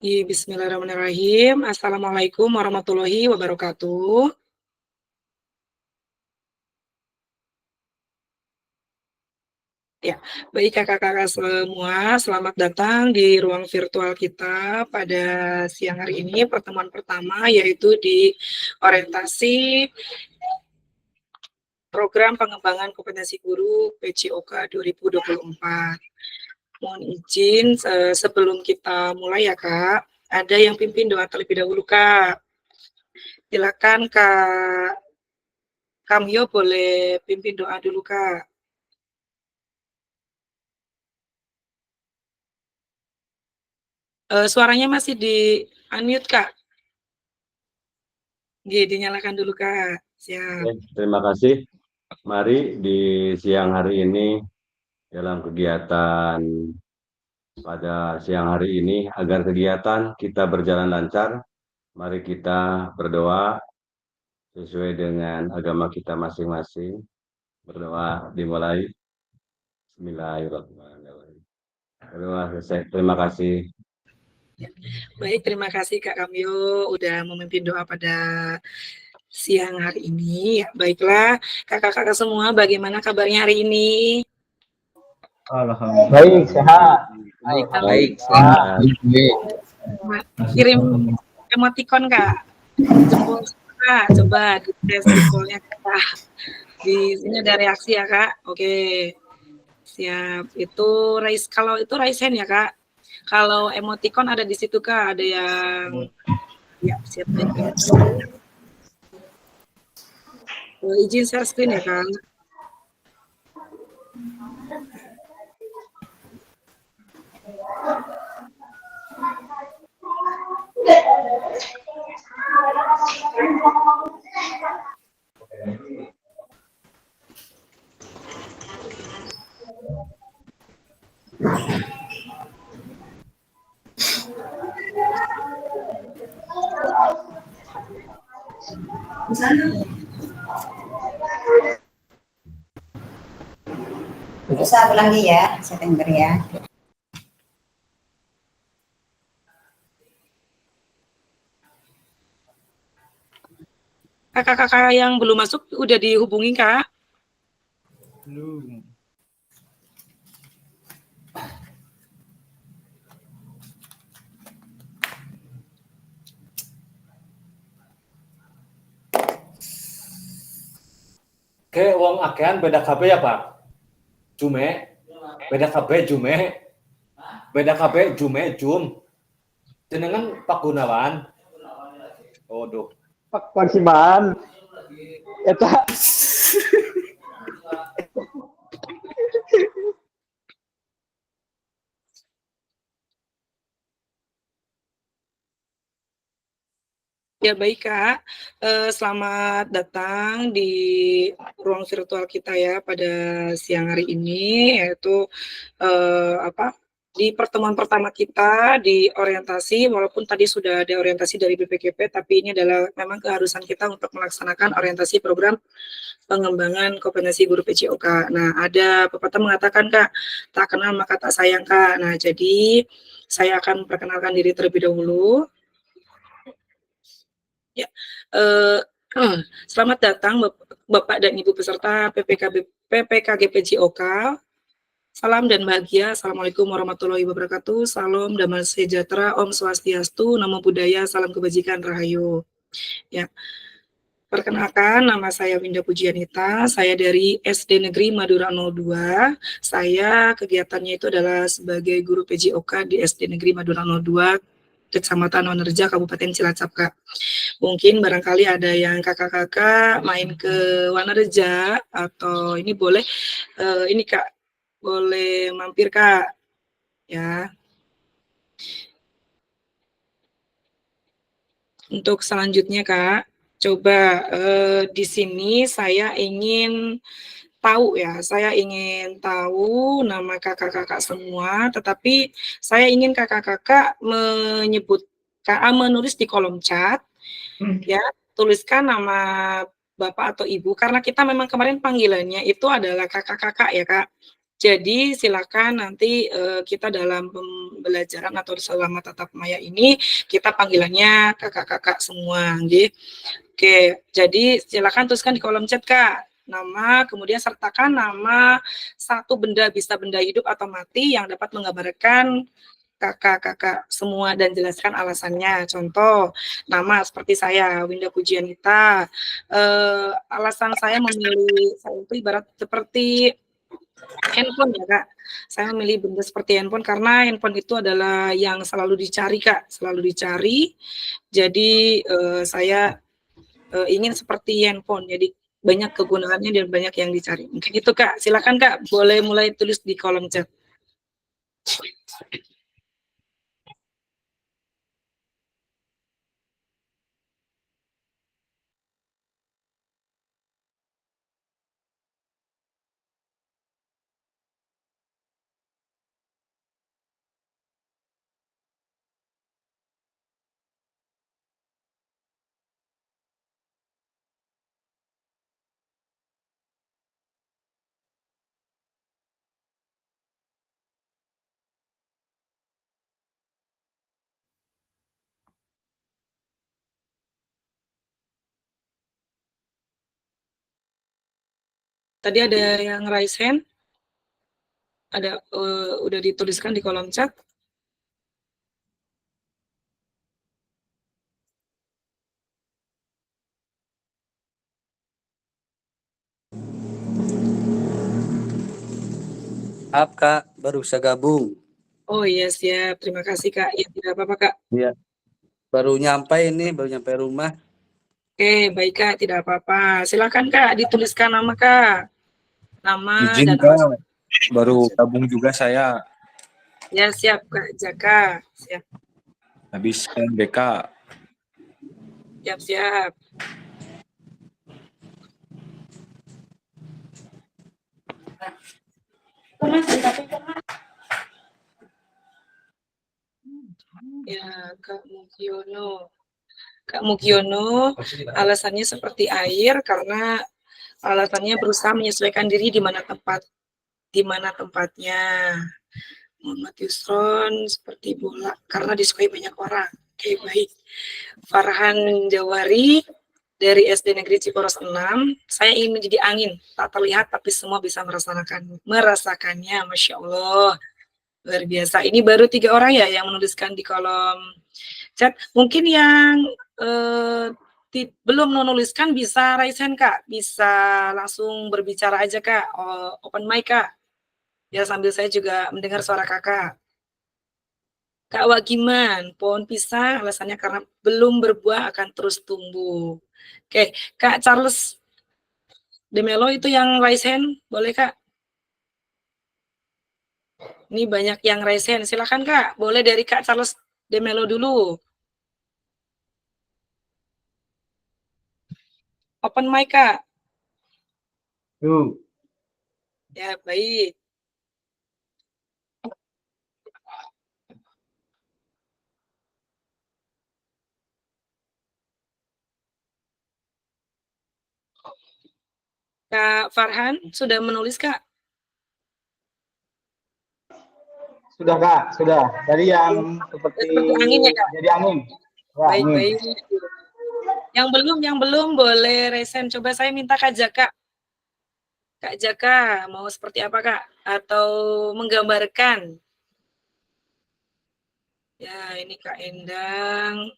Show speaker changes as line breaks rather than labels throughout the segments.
Bismillahirrahmanirrahim. Assalamualaikum warahmatullahi wabarakatuh. Ya, baik kakak-kakak semua, selamat datang di ruang virtual kita pada siang hari ini, pertemuan pertama yaitu di orientasi program pengembangan kompetensi guru PJOK 2024. Mohon izin sebelum kita mulai ya Kak, ada yang pimpin doa terlebih dahulu Kak. Silakan Kak Kamyo boleh pimpin doa dulu Kak. Suaranya masih di unmute Kak. Dinyalakan dulu Kak. Siap.
Oke, terima kasih. Mari di siang hari ini dalam kegiatan pada siang hari ini agar kegiatan kita berjalan lancar, mari kita berdoa sesuai dengan agama kita masing-masing. Berdoa dimulai. Bismillahirrahmanirrahim. Terima kasih.
Baik, terima kasih Kak Kamyo udah memimpin doa pada siang hari ini. Baiklah, kakak-kakak semua, bagaimana kabarnya hari ini?
Alhamdulillah. Baik, sehat.
Baik, sehat.
Kirim emoticon Kak. Jempol Kak, coba dites jempolnya Kak. Di sini ada reaksi ya Kak. Oke. Siap. Itu raise, kalau itu raise hand ya Kak. Kalau emoticon ada di situ Kak, ada yang ya siap. Izin share screen ya Kak.
Bisa lagi ya, September ya.
Kakak-kakak yang belum masuk udah dihubungi Kak?
Belum. Ke wong akean beda KB ya Pak? Jume, beda KB Jume, beda KB Jume Jum. Jenengan Pak Gunawan. Waduh.
Pak Parsiman. Eta.
Ya baik Kak, selamat datang di ruang virtual kita ya pada siang hari ini, yaitu di pertemuan pertama kita di orientasi, walaupun tadi sudah ada orientasi dari BPKP, tapi ini adalah memang keharusan kita untuk melaksanakan orientasi program pengembangan kompetensi guru PJOK. Nah, ada pepatah mengatakan Kak, tak kenal maka tak sayang Kak. Nah, jadi saya akan perkenalkan diri terlebih dahulu. Ya, selamat datang Bapak dan Ibu peserta PPKG PJOK. Salam dan bahagia. Assalamualaikum warahmatullahi wabarakatuh. Salam damai sejahtera. Om Swastiastu. Namo Buddhaya. Salam kebajikan. Rahayu. Ya. Perkenalkan, nama saya Winda Pujianita. Saya dari SD Negeri Madura 02. Saya kegiatannya itu adalah sebagai guru PJOK di SD Negeri Madura 02. Kecamatan Wanerja, Kabupaten Cilacap, Kak. Mungkin barangkali ada yang kakak-kakak main ke Wanerja atau ini boleh, ini Kak, boleh mampir Kak, ya. Untuk selanjutnya Kak, coba di sini saya ingin tahu ya, saya ingin tahu nama kakak-kakak semua, tetapi saya ingin kakak-kakak menulis di kolom chat, ya, tuliskan nama Bapak atau Ibu, karena kita memang kemarin panggilannya itu adalah kakak-kakak ya Kak. Jadi silakan nanti kita dalam pembelajaran atau selama tatap maya ini kita panggilannya kakak-kakak semua, nggih. Oke, jadi silakan tuliskan di kolom chat Kak, nama, kemudian sertakan nama satu benda, bisa benda hidup atau mati yang dapat menggambarkan kakak-kakak semua dan jelaskan alasannya. Contoh, nama seperti saya, Winda Pujianita. Alasan saya memilih, saya itu ibarat seperti handphone ya Kak. Saya memilih benda seperti handphone karena handphone itu adalah yang selalu dicari Kak, selalu dicari. Jadi saya ingin seperti handphone, jadi banyak kegunaannya dan banyak yang dicari. Mungkin itu Kak, silakan Kak, boleh mulai tulis di kolom chat. Tadi ada yang raise hand? Ada udah dituliskan di kolom chat?
Maaf Kak, baru bisa gabung.
Oh iya siap, terima kasih Kak. Ya tidak apa-apa Kak.
Iya. Baru nyampe rumah.
Oke, baik Kak, tidak apa-apa. Silakan Kak, dituliskan nama Kak. Nama
Izin
dan
Kak,
alasan.
baru gabung juga saya
Ya siap Kak, Jaka. Siap,
habis BK.
siap. Ya, Kak Mugiono. Kak Mugiono, alasannya seperti air karena alasannya berusaha menyesuaikan diri di mana tempatnya. Muhammad Yusron seperti bola karena disukai banyak orang. Oke, baik. Farhan Jawari dari SD Negeri Ciporos 6. Saya ingin menjadi angin, tak terlihat tapi semua bisa merasakannya. Masya Allah. Luar biasa. Ini baru 3 orang ya yang menuliskan di kolom chat. Mungkin yang belum menuliskan bisa raise hand Kak, bisa langsung berbicara aja Kak, open mic Kak. Ya sambil saya juga mendengar suara Kakak. Kak Wagiman, pohon pisang alasannya karena belum berbuah akan terus tumbuh. Oke, Kak Charles Demelo itu yang raise hand, boleh Kak? Ini banyak yang raise hand, silakan Kak. Boleh dari Kak Charles Demelo dulu. Open mic Kak. Ya, baik. Kak Farhan, sudah menulis Kak?
Sudah Kak, sudah. Tadi yang seperti
angin ya Kak?
jadi angin. Ya,
Baik,
angin.
baik. Yang belum boleh raise hand. Coba saya minta Kak Jaka. Kak Jaka, mau seperti apa Kak? Atau menggambarkan? Ya, ini Kak Endang.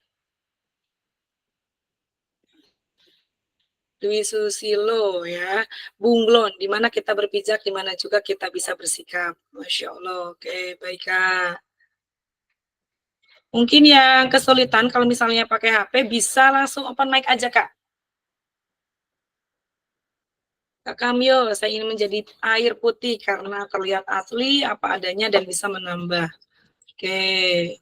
Dwi Susilo ya. Bunglon, di mana kita berpijak, di mana juga kita bisa bersikap. Masya Allah. Oke, baik Kak. Mungkin yang kesulitan kalau misalnya pakai HP bisa langsung open mic aja Kak. Kak Kamyo, saya ingin menjadi air putih karena terlihat asli apa adanya dan bisa menambah. Oke.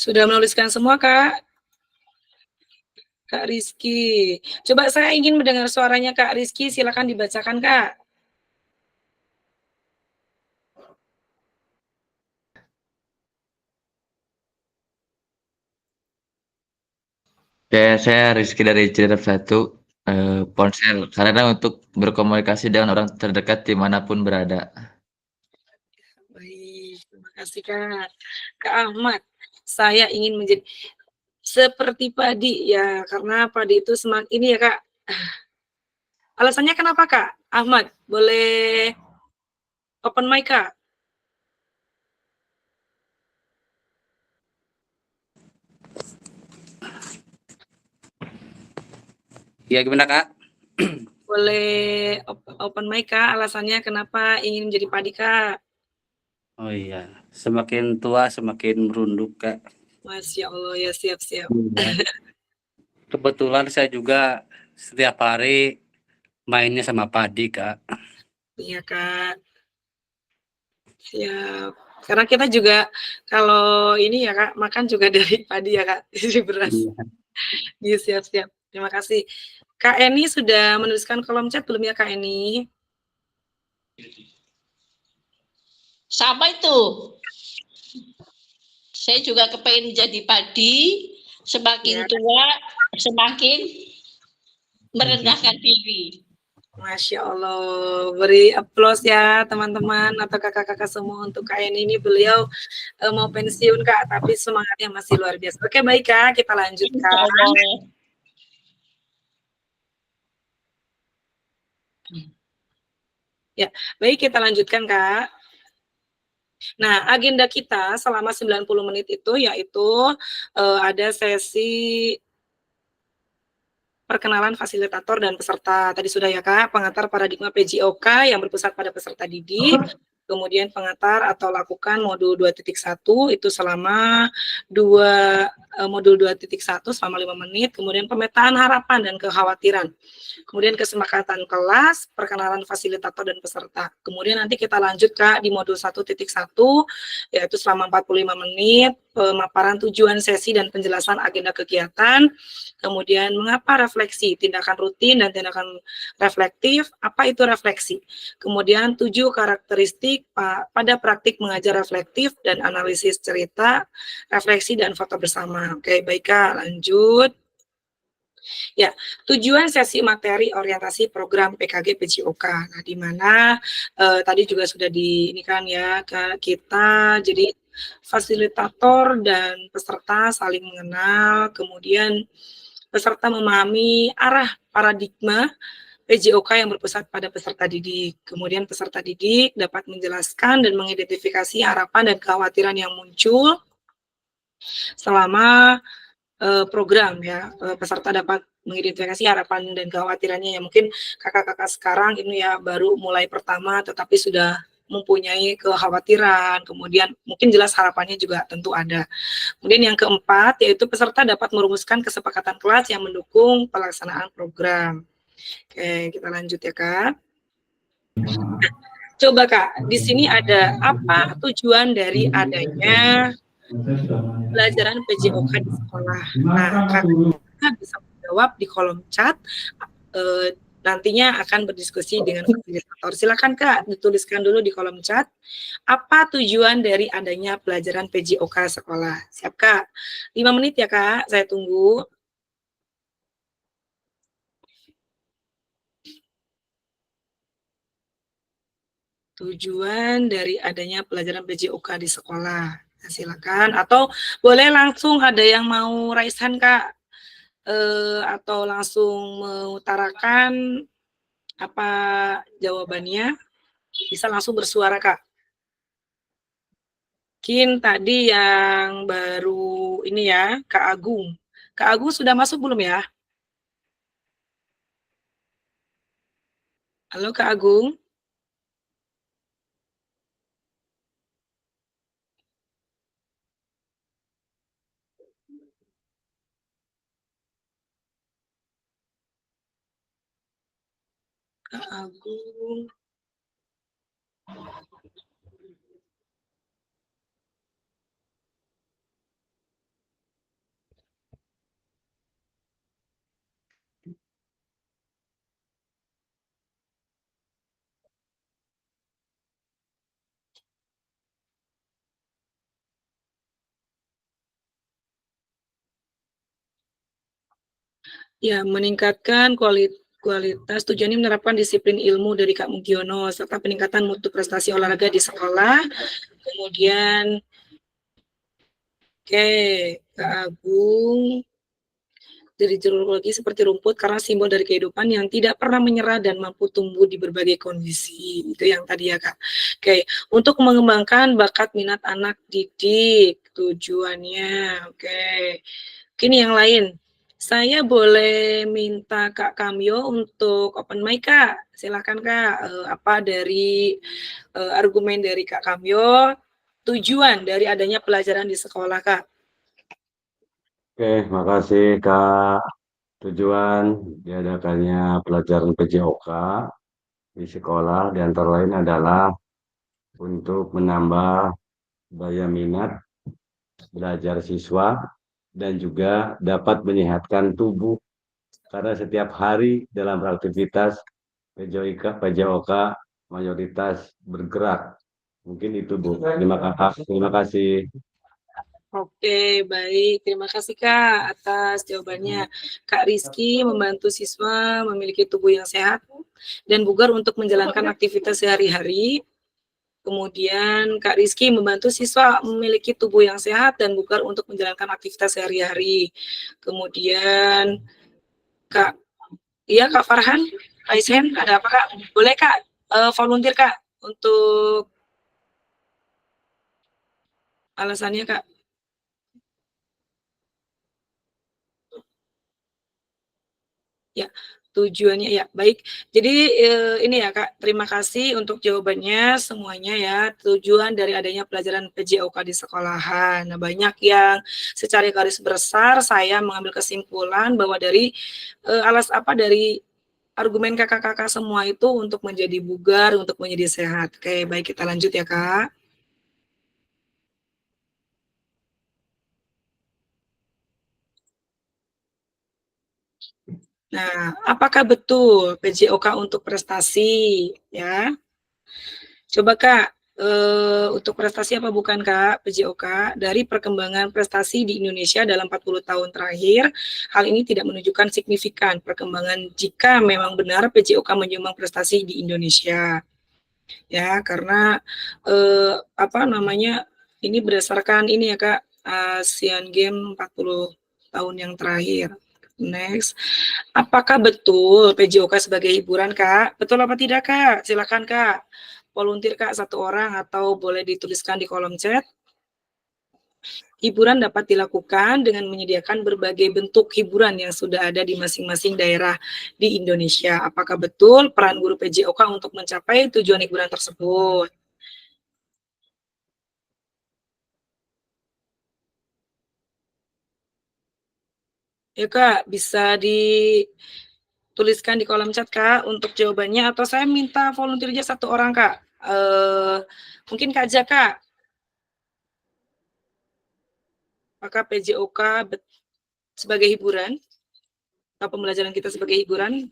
Sudah menuliskan semua, Kak? Kak Rizky. Coba saya ingin mendengar suaranya Kak Rizky, silakan dibacakan, Kak.
Saya Rizky dari Ciledug 1, ponsel sarana untuk berkomunikasi dengan orang terdekat dimanapun berada.
Baik, terima kasih Kak. Kak Ahmad, saya ingin menjadi seperti padi ya, karena padi itu semakin ini ya Kak. Alasannya kenapa Kak? Ahmad, boleh open mic Kak?
Ya gimana Kak?
Boleh open mic Kak, alasannya kenapa ingin menjadi padi Kak?
Oh iya, semakin tua semakin merunduk Kak.
Masya Allah ya, siap-siap.
Kebetulan saya juga setiap hari mainnya sama padi Kak.
Iya Kak, siap. Karena kita juga kalau ini ya Kak, makan juga dari padi ya Kak, dari beras. Iya siap-siap. Terima kasih. Kak Eni sudah menuliskan kolom chat belum ya Kak Eni?
Sama itu. Saya juga kepengen jadi padi, semakin
Ya.
tua semakin merendahkan diri.
Masya Allah, beri aplaus ya teman-teman atau kakak-kakak semua untuk Kak Eni ini. Beliau mau pensiun Kak, tapi semangatnya masih luar biasa. Oke baik Kak, kita lanjutkan. Ya, baik kita lanjutkan Kak. Nah, agenda kita selama 90 menit itu yaitu ada sesi perkenalan fasilitator dan peserta. Tadi sudah ya Kak, pengantar paradigma PJOK yang berpusat pada peserta didik, kemudian pengantar atau lakukan modul 2.1 itu selama modul 2.1 selama 5 menit, kemudian pemetaan harapan dan kekhawatiran. Kemudian kesepakatan kelas, perkenalan fasilitator dan peserta. Kemudian nanti kita lanjut Kak di modul 1.1 yaitu selama 45 menit, pemaparan tujuan sesi dan penjelasan agenda kegiatan. Kemudian mengapa refleksi, tindakan rutin dan tindakan reflektif, apa itu refleksi. Kemudian 7 karakteristik pada praktik mengajar reflektif dan analisis cerita, refleksi dan foto bersama. Oke, baik Kak, lanjut. Ya, tujuan sesi materi orientasi program PKG PJOK. Nah, di mana tadi juga sudah ini kan ya, kita jadi fasilitator dan peserta saling mengenal, kemudian peserta memahami arah paradigma PJOK yang berpusat pada peserta didik. Kemudian peserta didik dapat menjelaskan dan mengidentifikasi harapan dan kekhawatiran yang muncul selama program ya. Peserta dapat mengidentifikasi harapan dan kekhawatirannya yang mungkin kakak-kakak sekarang ini ya baru mulai pertama tetapi sudah mempunyai kekhawatiran, kemudian mungkin jelas harapannya juga tentu ada. Kemudian yang keempat, yaitu peserta dapat merumuskan kesepakatan kelas yang mendukung pelaksanaan program. Oke, kita lanjut ya Kak. Coba Kak, di sini ada apa tujuan dari adanya pelajaran PJOK di sekolah. Nah, kakak bisa menjawab di kolom chat. Nantinya akan berdiskusi dengan fasilitator. Silakan Kak, dituliskan dulu di kolom chat. Apa tujuan dari adanya pelajaran PJOK sekolah? Siap Kak? 5 menit ya Kak, saya tunggu. Tujuan dari adanya pelajaran PJOK di sekolah. Nah, silakan. Atau boleh langsung ada yang mau raise hand Kak. Atau langsung mengutarakan apa jawabannya, bisa langsung bersuara Kak. Mungkin tadi yang baru ini ya, Kak Agung. Kak Agung sudah masuk belum ya? Halo Kak Agung. Kak Agung. Ya, meningkatkan kualitas tujuannya menerapkan disiplin ilmu dari Kak Mugiono serta peningkatan mutu prestasi olahraga di sekolah. Kemudian Kak Agung dari geologi seperti rumput karena simbol dari kehidupan yang tidak pernah menyerah dan mampu tumbuh di berbagai kondisi. Itu yang tadi ya Kak. Oke, untuk mengembangkan bakat minat anak didik tujuannya. Oke. Ini yang lain. Saya boleh minta Kak Kamyo untuk open mic Kak. Silakan Kak. Apa dari argumen dari Kak Kamyo tujuan dari adanya pelajaran di sekolah Kak?
Oke, makasih Kak. Tujuan diadakannya pelajaran PJOK di sekolah di antara lain adalah untuk menambah daya minat belajar siswa dan juga dapat menyehatkan tubuh karena setiap hari dalam aktivitas PJOK mayoritas bergerak. Mungkin itu Bu. Terima kasih.
Oke, baik. Terima kasih Kak atas jawabannya. Kak Rizky membantu siswa memiliki tubuh yang sehat dan bugar untuk menjalankan aktivitas sehari-hari. Kemudian Kak Rizky membantu siswa memiliki tubuh yang sehat dan bugar untuk menjalankan aktivitas sehari-hari. Kemudian Kak Farhan, Aisen, ada apa Kak? Boleh Kak volunteer Kak untuk alasannya Kak? Ya, tujuannya ya baik. Jadi ini ya Kak, terima kasih untuk jawabannya semuanya ya. Tujuan dari adanya pelajaran PJOK di sekolahan. Nah, banyak yang secara garis besar saya mengambil kesimpulan bahwa dari dari argumen kakak-kakak semua itu untuk menjadi bugar, untuk menjadi sehat. Oke, baik kita lanjut ya Kak. Nah, apakah betul PJOK untuk prestasi ya? Coba Kak, untuk prestasi apa bukan Kak, PJOK, dari perkembangan prestasi di Indonesia dalam 40 tahun terakhir, hal ini tidak menunjukkan signifikan perkembangan jika memang benar PJOK menyumbang prestasi di Indonesia. Ya, karena ini berdasarkan ini ya Kak, Asian Games 40 tahun yang terakhir. Next, apakah betul PJOK sebagai hiburan Kak? Betul apa tidak Kak? Silakan Kak. Volunteer Kak satu orang atau boleh dituliskan di kolom chat. Hiburan dapat dilakukan dengan menyediakan berbagai bentuk hiburan yang sudah ada di masing-masing daerah di Indonesia. Apakah betul peran guru PJOK untuk mencapai tujuan hiburan tersebut? Ya Kak, bisa dituliskan di kolom chat Kak untuk jawabannya, atau saya minta volunteer aja satu orang Kak. Mungkin Kak Jaka. Apakah PJOK sebagai hiburan? Atau pembelajaran kita sebagai hiburan?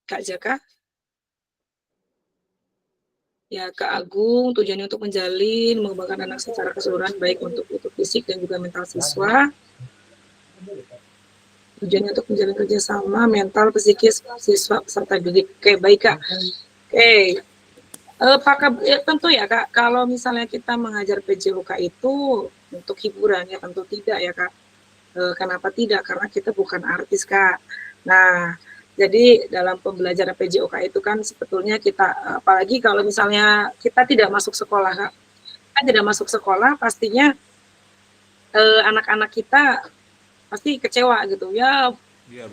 Kak Jaka? Ya, Kak Agung, tujuannya untuk menjalin, mengembangkan anak secara keseluruhan, baik untuk fisik dan juga mental siswa. Tujuannya untuk menjalin kerjasama, mental, psikis, siswa, peserta didik. Oke, baik Kak. Oke, tentu ya Kak, kalau misalnya kita mengajar PJOK itu untuk hiburan, ya tentu tidak ya Kak. Kenapa tidak? Karena kita bukan artis Kak. Nah, jadi dalam pembelajaran PJOK itu kan sebetulnya kita, apalagi kalau misalnya kita tidak masuk sekolah Kak. Kita tidak masuk sekolah, pastinya anak-anak kita pasti kecewa gitu ya,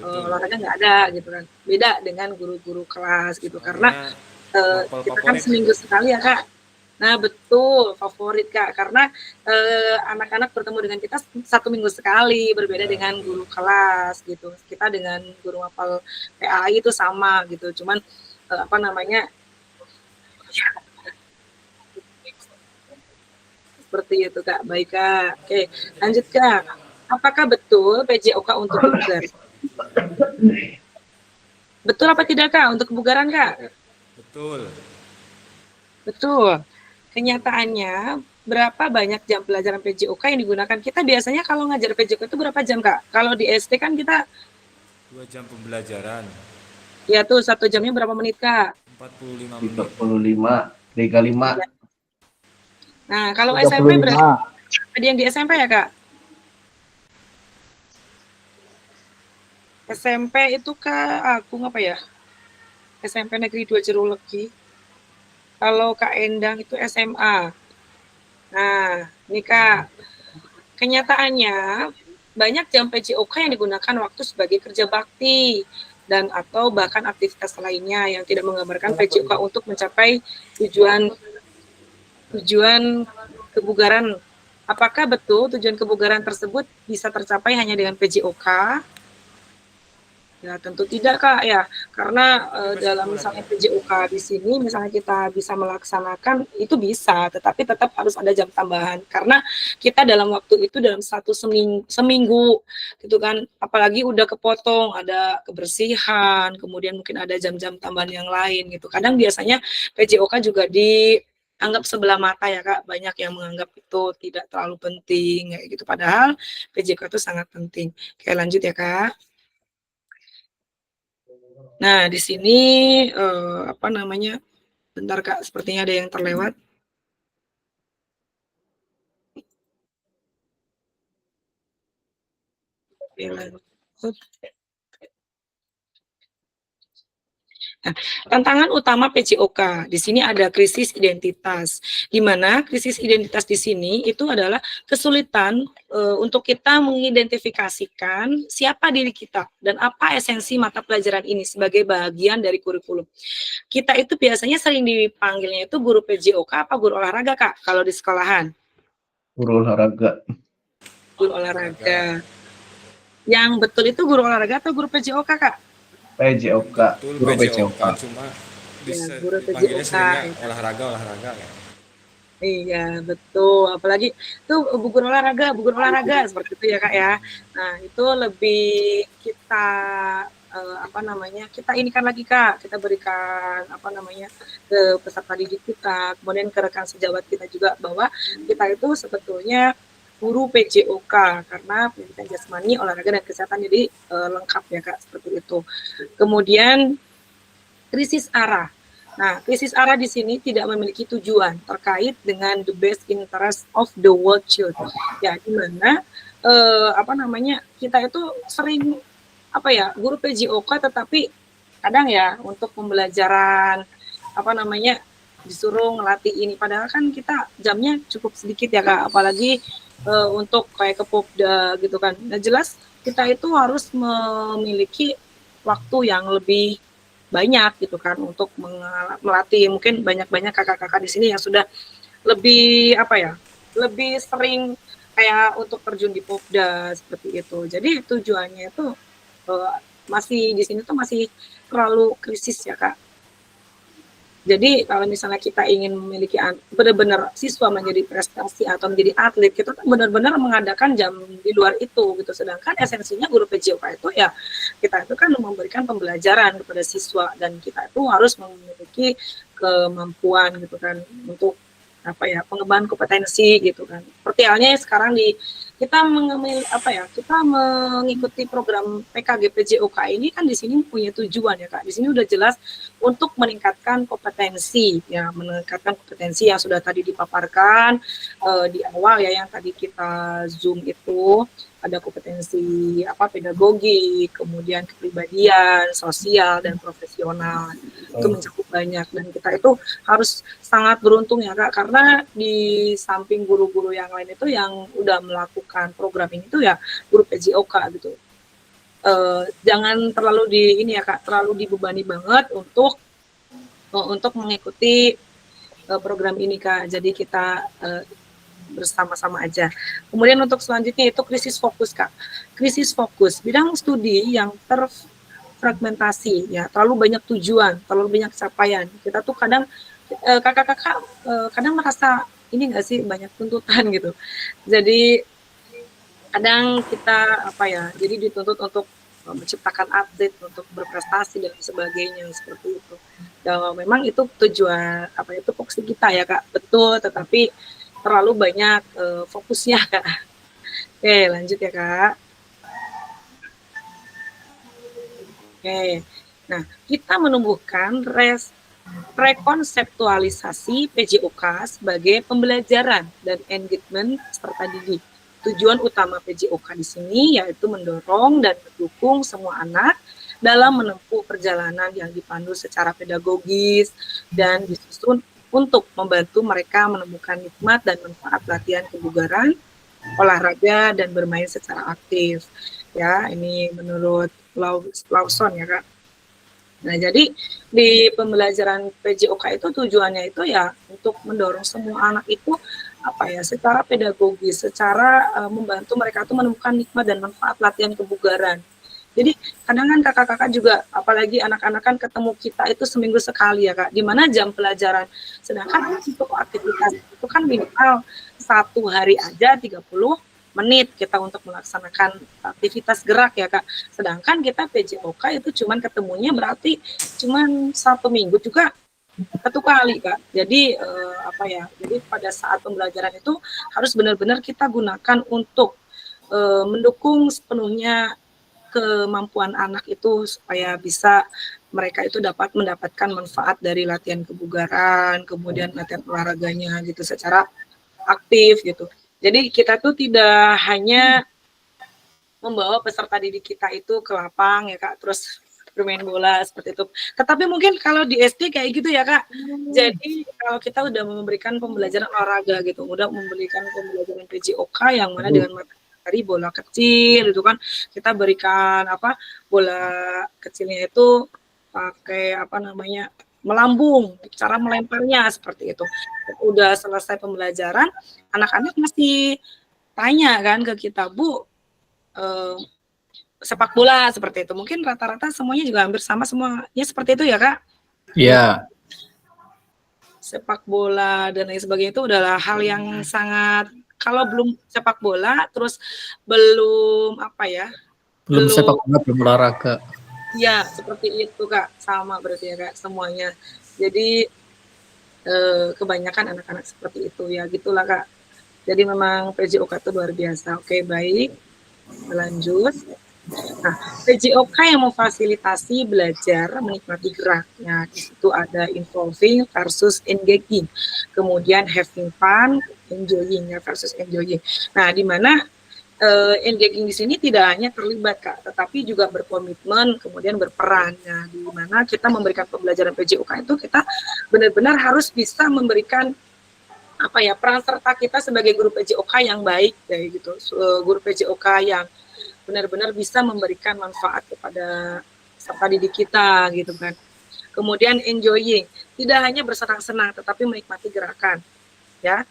olahraga nggak ada gitu kan. Beda dengan guru-guru kelas gitu, karena kita kan seminggu sekali ya Kak. Nah betul, favorit Kak, karena anak-anak bertemu dengan kita 1 minggu sekali, berbeda dengan guru kelas gitu. Kita dengan guru hafal PAI itu sama gitu, cuman seperti itu Kak. Baik Kak. Oke, lanjut Kak. Apakah betul PJOK untuk kebugaran? Betul apa tidak Kak untuk kebugaran Kak?
Betul.
Betul. Kenyataannya berapa banyak jam pelajaran PJOK yang digunakan? Kita biasanya kalau ngajar PJOK itu berapa jam Kak? Kalau di SD kan kita
2 jam pembelajaran.
Ya tuh 1 jamnya berapa menit Kak?
45 menit.
35, 35.
Nah kalau SMP berarti
35.
ada yang di SMP ya Kak? SMP itu Kak Agung apa ya? SMP Negeri 2 Jerulegi. Kalau Kak Endang itu SMA. Nah, ini Kak, kenyataannya banyak jam PJOK yang digunakan waktu sebagai kerja bakti dan atau bahkan aktivitas lainnya yang tidak menggambarkan PJOK untuk mencapai tujuan kebugaran. Apakah betul tujuan kebugaran tersebut bisa tercapai hanya dengan PJOK? Ya tentu tidak Kak ya, karena dalam misalnya PJOK di sini misalnya kita bisa melaksanakan itu bisa, tetapi tetap harus ada jam tambahan karena kita dalam waktu itu dalam seminggu gitu kan, apalagi udah kepotong ada kebersihan, kemudian mungkin ada jam-jam tambahan yang lain gitu. Kadang biasanya PJOK juga dianggap sebelah mata ya Kak, banyak yang menganggap itu tidak terlalu penting kayak gitu, padahal PJOK itu sangat penting. Oke lanjut ya Kak. Nah, di sini apa namanya? Bentar Kak, sepertinya ada yang terlewat. Oke, lanjut. Nah, tantangan utama PJOK di sini ada krisis identitas, di mana krisis identitas di sini itu adalah kesulitan untuk kita mengidentifikasikan siapa diri kita dan apa esensi mata pelajaran ini sebagai bagian dari kurikulum. Kita itu biasanya sering dipanggilnya itu guru PJOK apa guru olahraga Kak kalau di sekolahan?
Guru olahraga.
Guru olahraga. Yang betul itu guru olahraga atau guru PJOK Kak?
PJOK.
Betul,
Guru
PJOK.
PJOK.
Cuma
Ya, guru
dipanggilnya
PJOK.
seringnya olahraga ya.
Iya, betul. Apalagi itu bu guru olahraga seperti itu ya Kak ya. Nah, itu lebih kita apa namanya? Kita inikan lagi Kak, kita berikan apa namanya? Ke peserta didik kita, kemudian ke rekan sejawat kita juga bahwa kita itu sebetulnya guru PJOK karena pendidikan jasmani, olahraga dan kesehatan jadi lengkap ya Kak, seperti itu. Kemudian krisis arah. Nah, krisis arah di sini tidak memiliki tujuan terkait dengan the best interest of the world child. Ya, di mana apa namanya? Kita itu sering apa ya, guru PJOK tetapi kadang ya untuk pembelajaran apa namanya? Disuruh ngelatih ini padahal kan kita jamnya cukup sedikit ya Kak, apalagi untuk kayak ke Popda gitu kan. Nah, jelas kita itu harus memiliki waktu yang lebih banyak gitu kan untuk melatih mungkin banyak-banyak kakak-kakak di sini yang sudah lebih apa ya lebih sering kayak untuk terjun di Popda seperti itu. Jadi tujuannya itu masih di sini tuh masih terlalu krisis ya Kak. Jadi kalau misalnya kita ingin memiliki benar-benar siswa menjadi prestasi atau menjadi atlet, kita benar-benar mengadakan jam di luar itu gitu. Sedangkan esensinya guru PJOK itu ya kita itu kan memberikan pembelajaran kepada siswa dan kita itu harus memiliki kemampuan gitu kan untuk apa ya pengembangan kompetensi gitu kan. Seperti halnya sekarang kita mengikuti program PKG PJOK ini kan di sini punya tujuan ya Kak. Di sini udah jelas untuk meningkatkan kompetensi ya, meningkatkan kompetensi yang sudah tadi dipaparkan di awal ya yang tadi kita zoom itu ada kompetensi pedagogi, kemudian kepribadian, sosial dan profesional. Itu mencakup banyak dan kita itu harus sangat beruntung ya Kak karena di samping guru-guru yang lain itu yang udah melakukan program ini tuh ya guru PJOK gitu. Jangan terlalu terlalu dibebani banget untuk mengikuti program ini Kak. Jadi kita bersama-sama aja. Kemudian untuk selanjutnya itu krisis fokus Kak. Krisis fokus bidang studi yang terfragmentasi ya, terlalu banyak tujuan, terlalu banyak capaian. Kita tuh kadang kakak-kakak kadang merasa ini enggak sih banyak tuntutan gitu. Jadi kadang kita jadi dituntut untuk menciptakan atlet untuk berprestasi dan sebagainya seperti itu. Dan memang itu tujuan itu fokus kita ya Kak. Betul, tetapi terlalu banyak fokusnya Kak. Oke, lanjut ya Kak. Oke. Nah, kita menumbuhkan rekonseptualisasi PJOK sebagai pembelajaran dan engagement peserta didik. Tujuan utama PJOK di sini yaitu mendorong dan mendukung semua anak dalam menempuh perjalanan yang dipandu secara pedagogis dan disusun untuk membantu mereka menemukan nikmat dan manfaat latihan kebugaran, olahraga, dan bermain secara aktif. Ya, ini menurut Lawson ya Kak. Nah, jadi di pembelajaran PJOK itu tujuannya itu ya untuk mendorong semua anak itu secara pedagogis, secara membantu mereka tuh menemukan nikmat dan manfaat latihan kebugaran. Jadi kadang kan kakak-kakak juga, apalagi anak-anak kan ketemu kita itu seminggu sekali ya Kak, di mana jam pelajaran. Sedangkan untuk aktivitas itu kan minimal 1 hari aja 30 menit kita untuk melaksanakan aktivitas gerak ya Kak. Sedangkan kita PJOK itu cuman ketemunya berarti cuman 1 minggu juga 1 kali Kak. Jadi jadi pada saat pembelajaran itu harus benar-benar kita gunakan untuk mendukung sepenuhnya kemampuan anak itu supaya bisa mereka itu dapat mendapatkan manfaat dari latihan kebugaran, kemudian latihan olahraganya gitu secara aktif gitu. Jadi kita tuh tidak hanya membawa peserta didik kita itu ke lapang ya Kak, terus bermain bola seperti itu. Tetapi mungkin kalau di SD kayak gitu ya Kak. Jadi kalau kita udah memberikan pembelajaran olahraga gitu, udah memberikan pembelajaran PJOK yang mana dengan materi bola kecil itu kan kita berikan bola kecilnya itu pakai melambung, cara melemparnya seperti itu. Udah selesai pembelajaran, anak-anak masih tanya kan ke kita, Bu, sepak bola seperti itu. Mungkin rata-rata semuanya juga hampir sama semuanya seperti itu ya Kak?
Iya.
Sepak bola dan lain sebagainya itu adalah hal yang sangat, kalau belum sepak bola, terus belum
Belum sepak bola, belum olahraga.
Ya, seperti itu Kak, sama berarti ya Kak semuanya. Jadi kebanyakan anak-anak seperti itu ya, gitulah Kak. Jadi memang PJOK itu luar biasa. Oke, baik, lanjut. Nah, PJOK yang memfasilitasi belajar menikmati geraknya, di situ ada involving versus engaging, kemudian having fun, enjoying versus enjoying. Nah, di mana engaging di sini tidak hanya terlibat Kak, tetapi juga berkomitmen, kemudian berperan. Nah, di mana kita memberikan pembelajaran PJOK itu kita benar-benar harus bisa memberikan peran serta kita sebagai guru PJOK yang baik kayak gitu, guru PJOK yang benar-benar bisa memberikan manfaat kepada peserta didik kita gitu kan. Kemudian enjoying, tidak hanya bersenang-senang tetapi menikmati gerakan. Ya,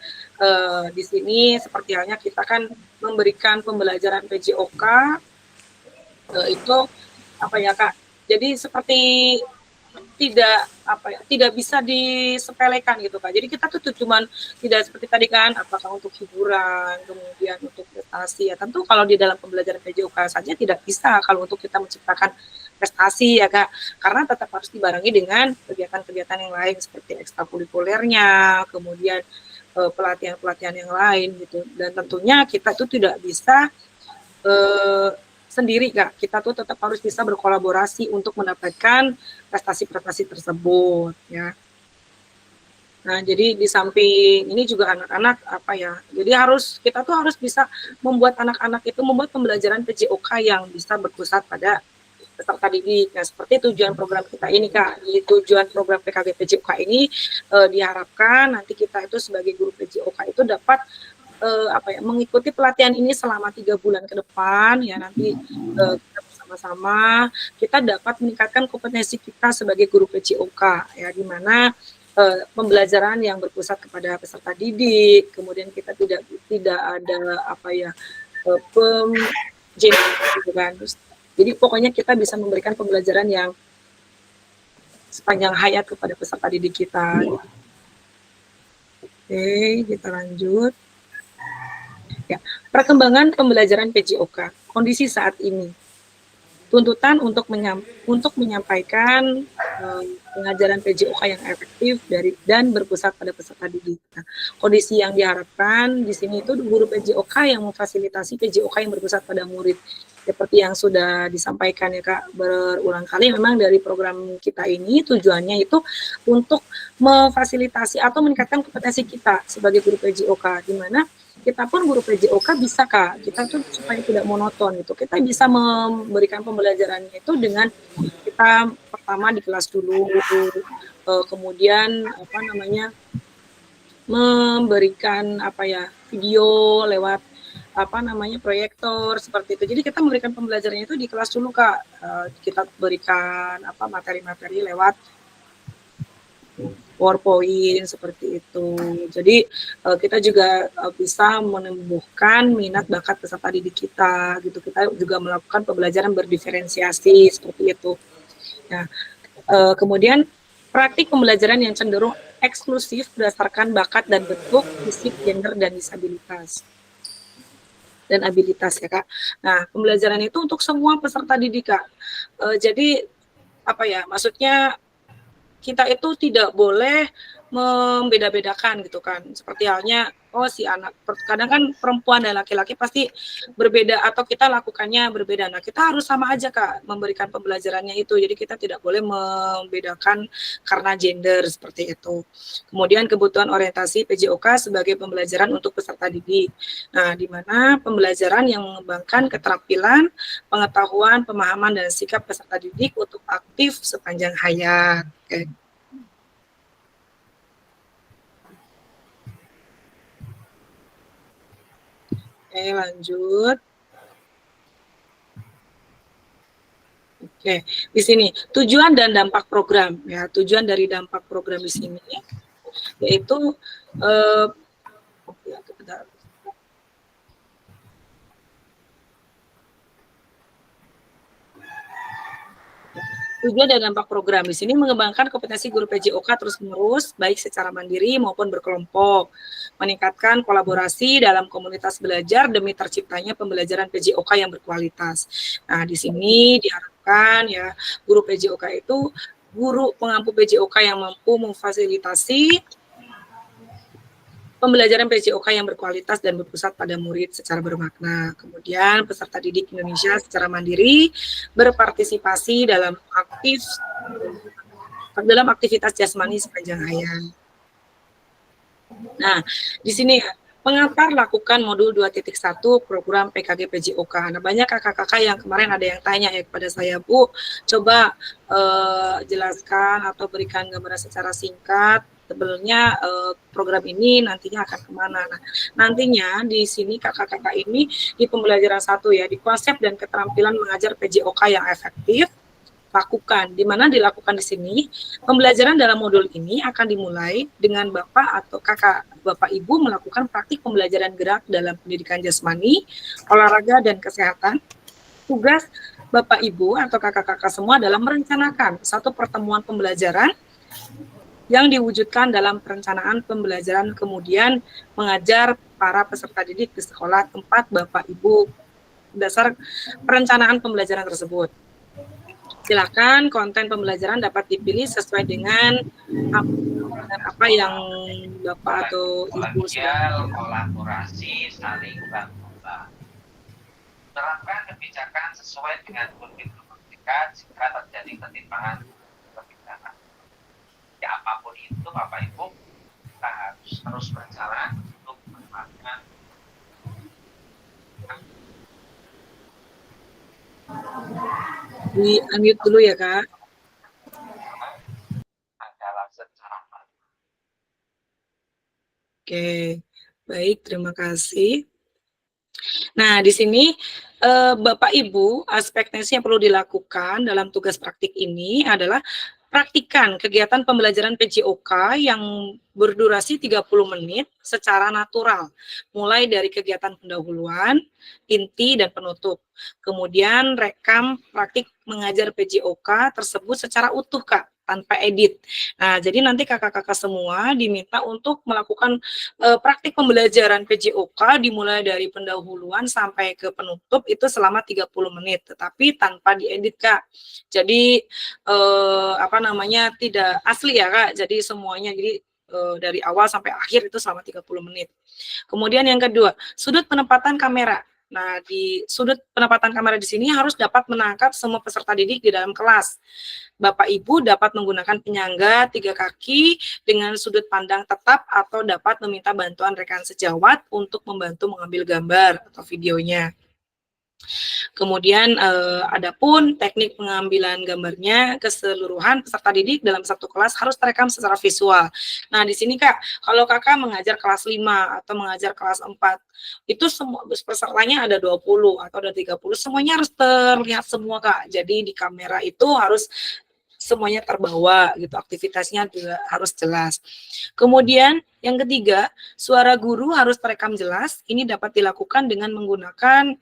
di sini seperti halnya kita kan memberikan pembelajaran PJOK itu Kak. Jadi seperti tidak bisa disepelekan gitu Kak. Jadi kita tuh cuman tidak seperti tadi kan, apakah untuk hiburan, kemudian untuk prestasi ya. Tentu kalau di dalam pembelajaran PJOK saja tidak bisa kalau untuk kita menciptakan prestasi ya Kak, karena tetap harus dibarengi dengan kegiatan-kegiatan yang lain seperti ekstrakurikulernya, kemudian pelatihan-pelatihan yang lain gitu. Dan tentunya kita tuh tidak bisa sendiri Kak, kita tuh tetap harus bisa berkolaborasi untuk mendapatkan prestasi-prestasi tersebut ya. Nah, jadi di samping ini juga anak-anak jadi kita tuh harus bisa membuat anak-anak itu membuat pembelajaran PJOK yang bisa berpusat pada peserta didik. Nah, seperti tujuan program kita ini Kak, di tujuan program PKG PJOK ini diharapkan nanti kita itu sebagai guru PJOK itu dapat mengikuti pelatihan ini selama 3 bulan ke depan ya, nanti kita bersama-sama kita dapat meningkatkan kompetensi kita sebagai guru PJOK ya, di mana pembelajaran yang berpusat kepada peserta didik, kemudian kita tidak ada gitu kan. Jadi pokoknya kita bisa memberikan pembelajaran yang sepanjang hayat kepada peserta didik kita. Oke, kita lanjut. Ya, perkembangan pembelajaran PJOK, kondisi saat ini. tuntutan untuk menyampaikan pengajaran PJOK yang efektif dan berpusat pada peserta didik. Nah, kondisi yang diharapkan di sini itu guru PJOK yang memfasilitasi PJOK yang berpusat pada murid. Seperti yang sudah disampaikan ya Kak berulang kali, memang dari program kita ini tujuannya itu untuk memfasilitasi atau meningkatkan kompetensi kita sebagai guru PJOK, di mana kita pun guru PJOK bisa Kak, kita tuh supaya tidak monoton gitu, kita bisa memberikan pembelajarannya itu dengan kita pertama di kelas dulu, kemudian memberikan video lewat proyektor seperti itu. Jadi kita memberikan pembelajarannya itu di kelas dulu Kak. Kita berikan materi-materi lewat PowerPoint seperti itu. Jadi kita juga bisa menumbuhkan minat bakat peserta didik kita gitu. Kita juga melakukan pembelajaran berdiferensiasi seperti itu. Nah, kemudian praktik pembelajaran yang cenderung eksklusif berdasarkan bakat dan bentuk, fisik, gender, dan disabilitas dan abilitas ya Kak. Nah, pembelajaran itu untuk semua peserta didik Kak. Jadi maksudnya kita itu tidak boleh membeda-bedakan gitu kan. Seperti halnya si anak, kadang kan perempuan dan laki-laki pasti berbeda atau kita lakukannya berbeda. Nah, kita harus sama aja Kak memberikan pembelajarannya itu. Jadi kita tidak boleh membedakan karena gender seperti itu. Kemudian kebutuhan orientasi PJOK sebagai pembelajaran untuk peserta didik. Nah, di mana pembelajaran yang mengembangkan keterampilan, pengetahuan, pemahaman dan sikap peserta didik untuk aktif sepanjang hayat. Oke. Oke, lanjut. Oke, di sini tujuan dan dampak program ya. Tujuan dari dampak program di sini yaitu tujuan dan dampak program di sini mengembangkan kompetensi guru PJOK terus-menerus, baik secara mandiri maupun berkelompok, meningkatkan kolaborasi dalam komunitas belajar demi terciptanya pembelajaran PJOK yang berkualitas. Nah, di sini diharapkan ya guru PJOK itu guru pengampu PJOK yang mampu memfasilitasi pembelajaran PJOK yang berkualitas dan berpusat pada murid secara bermakna. Kemudian peserta didik Indonesia secara mandiri berpartisipasi dalam aktivitas jasmani sepanjang hayat. Nah, di sini pengantar lakukan modul 2.1 program PKG PJOK. Nah, banyak kakak-kakak yang kemarin ada yang tanya ya kepada saya, Bu, coba jelaskan atau berikan gambaran secara singkat sebenarnya program ini nantinya akan kemana. Nah, nantinya di sini kakak-kakak ini di pembelajaran 1 ya, di konsep dan keterampilan mengajar PJOK yang efektif, lakukan. Di mana dilakukan di sini, pembelajaran dalam modul ini akan dimulai dengan Bapak atau kakak Bapak Ibu melakukan praktik pembelajaran gerak dalam pendidikan jasmani, olahraga, dan kesehatan. Tugas Bapak Ibu atau kakak-kakak semua adalah merencanakan satu pertemuan pembelajaran yang diwujudkan dalam perencanaan pembelajaran, kemudian mengajar para peserta didik di sekolah tempat Bapak Ibu dasar perencanaan pembelajaran tersebut. Silakan konten pembelajaran dapat dipilih sesuai dengan apa yang Bapak atau Ibu sudah
kolaborasi saling bantu. Terapkan kebijakan sesuai dengan kurikulum pendidikan jika terjadi ketimpangan kebijakan. Ya, apapun itu Bapak Ibu, kita harus terus berjalan untuk melakukan
di unmute dulu ya Kak.
adalah secara
Oke, baik, terima kasih. Nah, di sini Bapak Ibu, aspek teknis yang perlu dilakukan dalam tugas praktik ini adalah praktikan kegiatan pembelajaran PJOK yang berdurasi 30 menit secara natural, mulai dari kegiatan pendahuluan, inti, dan penutup. Kemudian rekam praktik mengajar PJOK tersebut secara utuh, Kak. tanpa edit. Nah, jadi nanti kakak-kakak semua diminta untuk melakukan praktik pembelajaran PJOK dimulai dari pendahuluan sampai ke penutup itu selama 30 menit, tetapi tanpa diedit, Kak. Jadi tidak asli ya, Kak. Jadi semuanya dari awal sampai akhir itu selama 30 menit. Kemudian yang kedua, sudut penempatan kamera. Nah, di sudut penempatan kamera di sini harus dapat menangkap semua peserta didik di dalam kelas. Bapak Ibu dapat menggunakan penyangga 3 kaki dengan sudut pandang tetap atau dapat meminta bantuan rekan sejawat untuk membantu mengambil gambar atau videonya. Kemudian adapun teknik pengambilan gambarnya keseluruhan peserta didik dalam satu kelas harus terekam secara visual. Nah, di sini Kak, kalau Kakak mengajar kelas 5 atau mengajar kelas 4, itu semua pesertanya ada 20 atau ada 30, semuanya harus terlihat semua Kak. Jadi di kamera itu harus semuanya terbawa gitu, aktivitasnya juga harus jelas. Kemudian yang ketiga, suara guru harus terekam jelas. Ini dapat dilakukan dengan menggunakan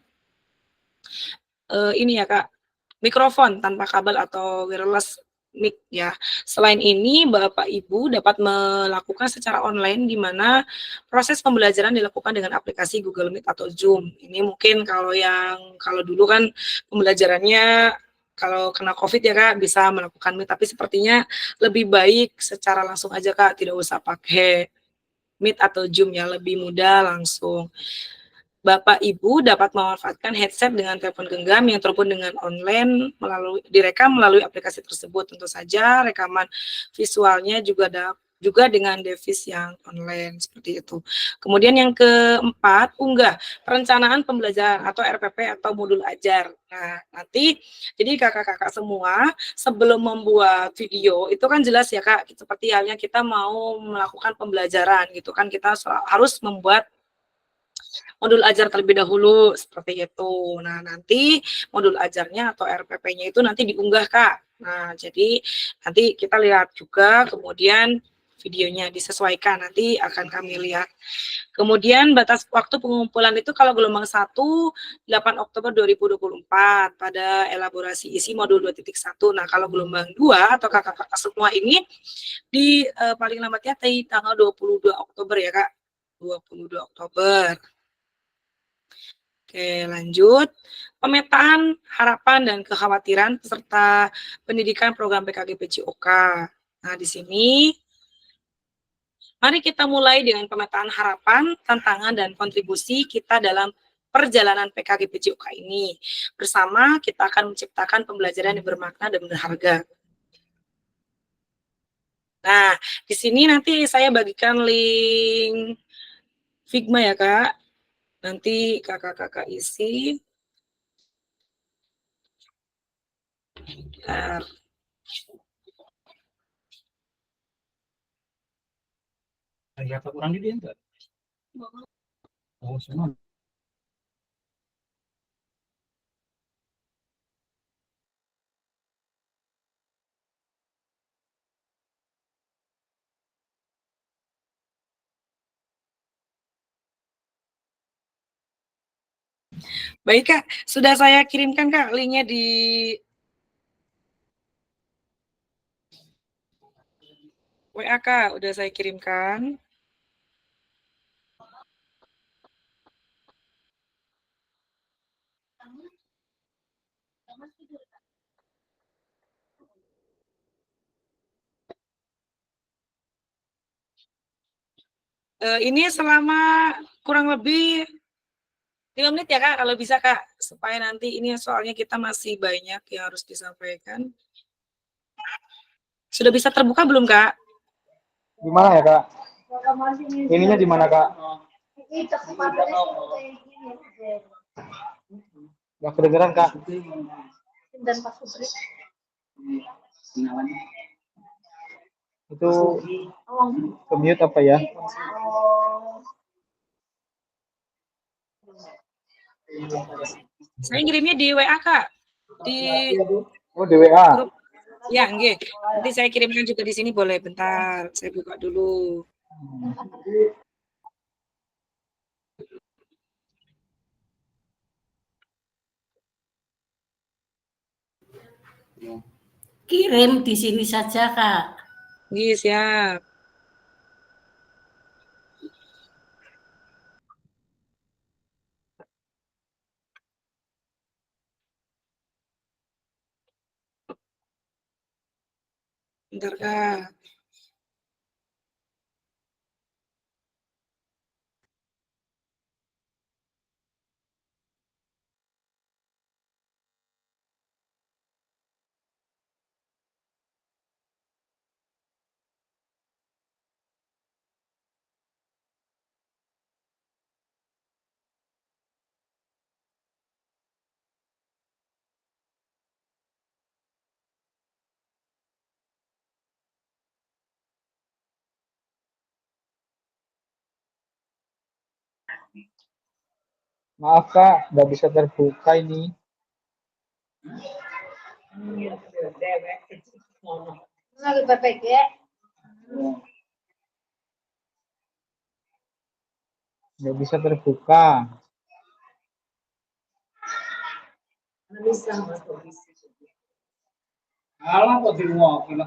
ini ya Kak, mikrofon tanpa kabel atau wireless mic ya. Selain ini, Bapak Ibu dapat melakukan secara online di mana proses pembelajaran dilakukan dengan aplikasi Google Meet atau Zoom. Ini mungkin kalau dulu kan pembelajarannya kalau kena COVID ya Kak bisa melakukan Meet, tapi sepertinya lebih baik secara langsung aja Kak, tidak usah pakai Meet atau Zoom ya, lebih mudah langsung. Bapak Ibu dapat memanfaatkan headset dengan telepon genggam yang terhubung dengan online direkam melalui aplikasi tersebut. Tentu saja rekaman visualnya juga dengan device yang online seperti itu. Kemudian yang keempat, unggah perencanaan pembelajaran atau RPP atau modul ajar. Nah, nanti jadi kakak-kakak semua sebelum membuat video itu kan jelas ya Kak, seperti halnya kita mau melakukan pembelajaran gitu kan, kita harus membuat modul ajar terlebih dahulu seperti itu. Nah, nanti modul ajarnya atau RPP-nya itu nanti diunggah, Kak. Nah, jadi nanti kita lihat juga kemudian videonya disesuaikan, nanti akan kami lihat. Kemudian batas waktu pengumpulan itu kalau gelombang 1, 8 Oktober 2024 pada elaborasi isi modul 2.1. Nah, kalau gelombang 2 atau kakak-kakak semua ini di paling lambatnya di tanggal 22 Oktober ya, Kak. 22 Oktober. Oke, lanjut. Pemetaan harapan dan kekhawatiran peserta pendidikan program PKG PJOK. Nah, di sini mari kita mulai dengan pemetaan harapan, tantangan, dan kontribusi kita dalam perjalanan PKG PJOK ini. Bersama kita akan menciptakan pembelajaran yang bermakna dan berharga. Nah, di sini nanti saya bagikan link Figma ya, Kak. Nanti kakak-kakak isi. Bentar.
Ada apa kurang dia enggak? Oh, semua.
Baik Kak, sudah saya kirimkan Kak linknya di WA Kak, udah saya kirimkan. Ini selama kurang lebih 5 menit ya Kak, kalau bisa Kak, supaya nanti ini soalnya kita masih banyak yang harus disampaikan. Sudah bisa terbuka belum Kak?
Di mana ya Kak? Ininya di mana Kak? Gak kedengeran Kak. Itu ke-mute apa ya?
Saya ngirimnya di WA Kak. Di
Oh, di WA.
grup. Ya, nggih. Nanti saya kirimkan juga di sini boleh. Bentar, saya buka dulu.
Kirim di sini saja, Kak.
Iya, siap. Bentar, Kak.
Maaf Kak, nggak bisa terbuka ini.
Lagi PPG.
Nggak bisa terbuka. Alah kok di rumah gila.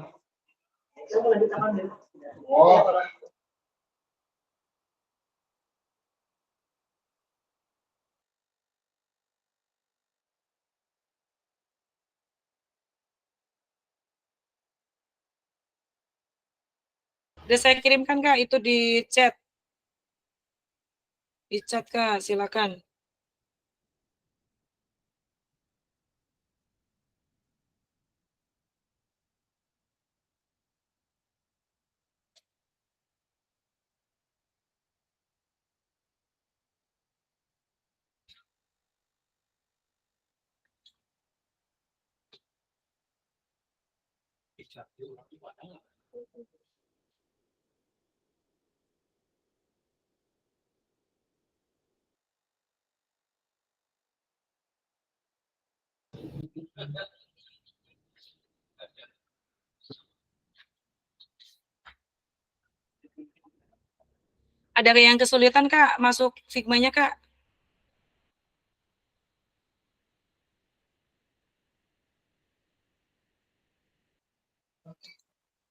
Oh,
Udah saya kirimkan, Kak, itu di chat. Di chat, Kak, silakan. Ada yang kesulitan, Kak, masuk Figma-nya, Kak?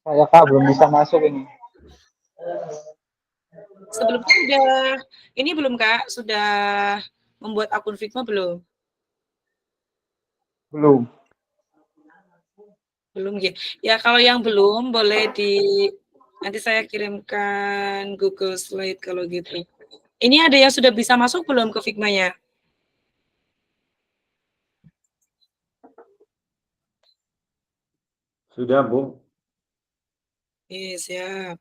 saya Kak belum bisa masuk ini.
Sebelumnya udah ini belum, Kak? Sudah membuat akun Figma belum?
Belum.
Belum ya. Ya kalau yang belum boleh nanti saya kirimkan Google Slide kalau gitu. Ini ada yang sudah bisa masuk belum ke Figma-nya?
Sudah, Bu.
Iya, siap.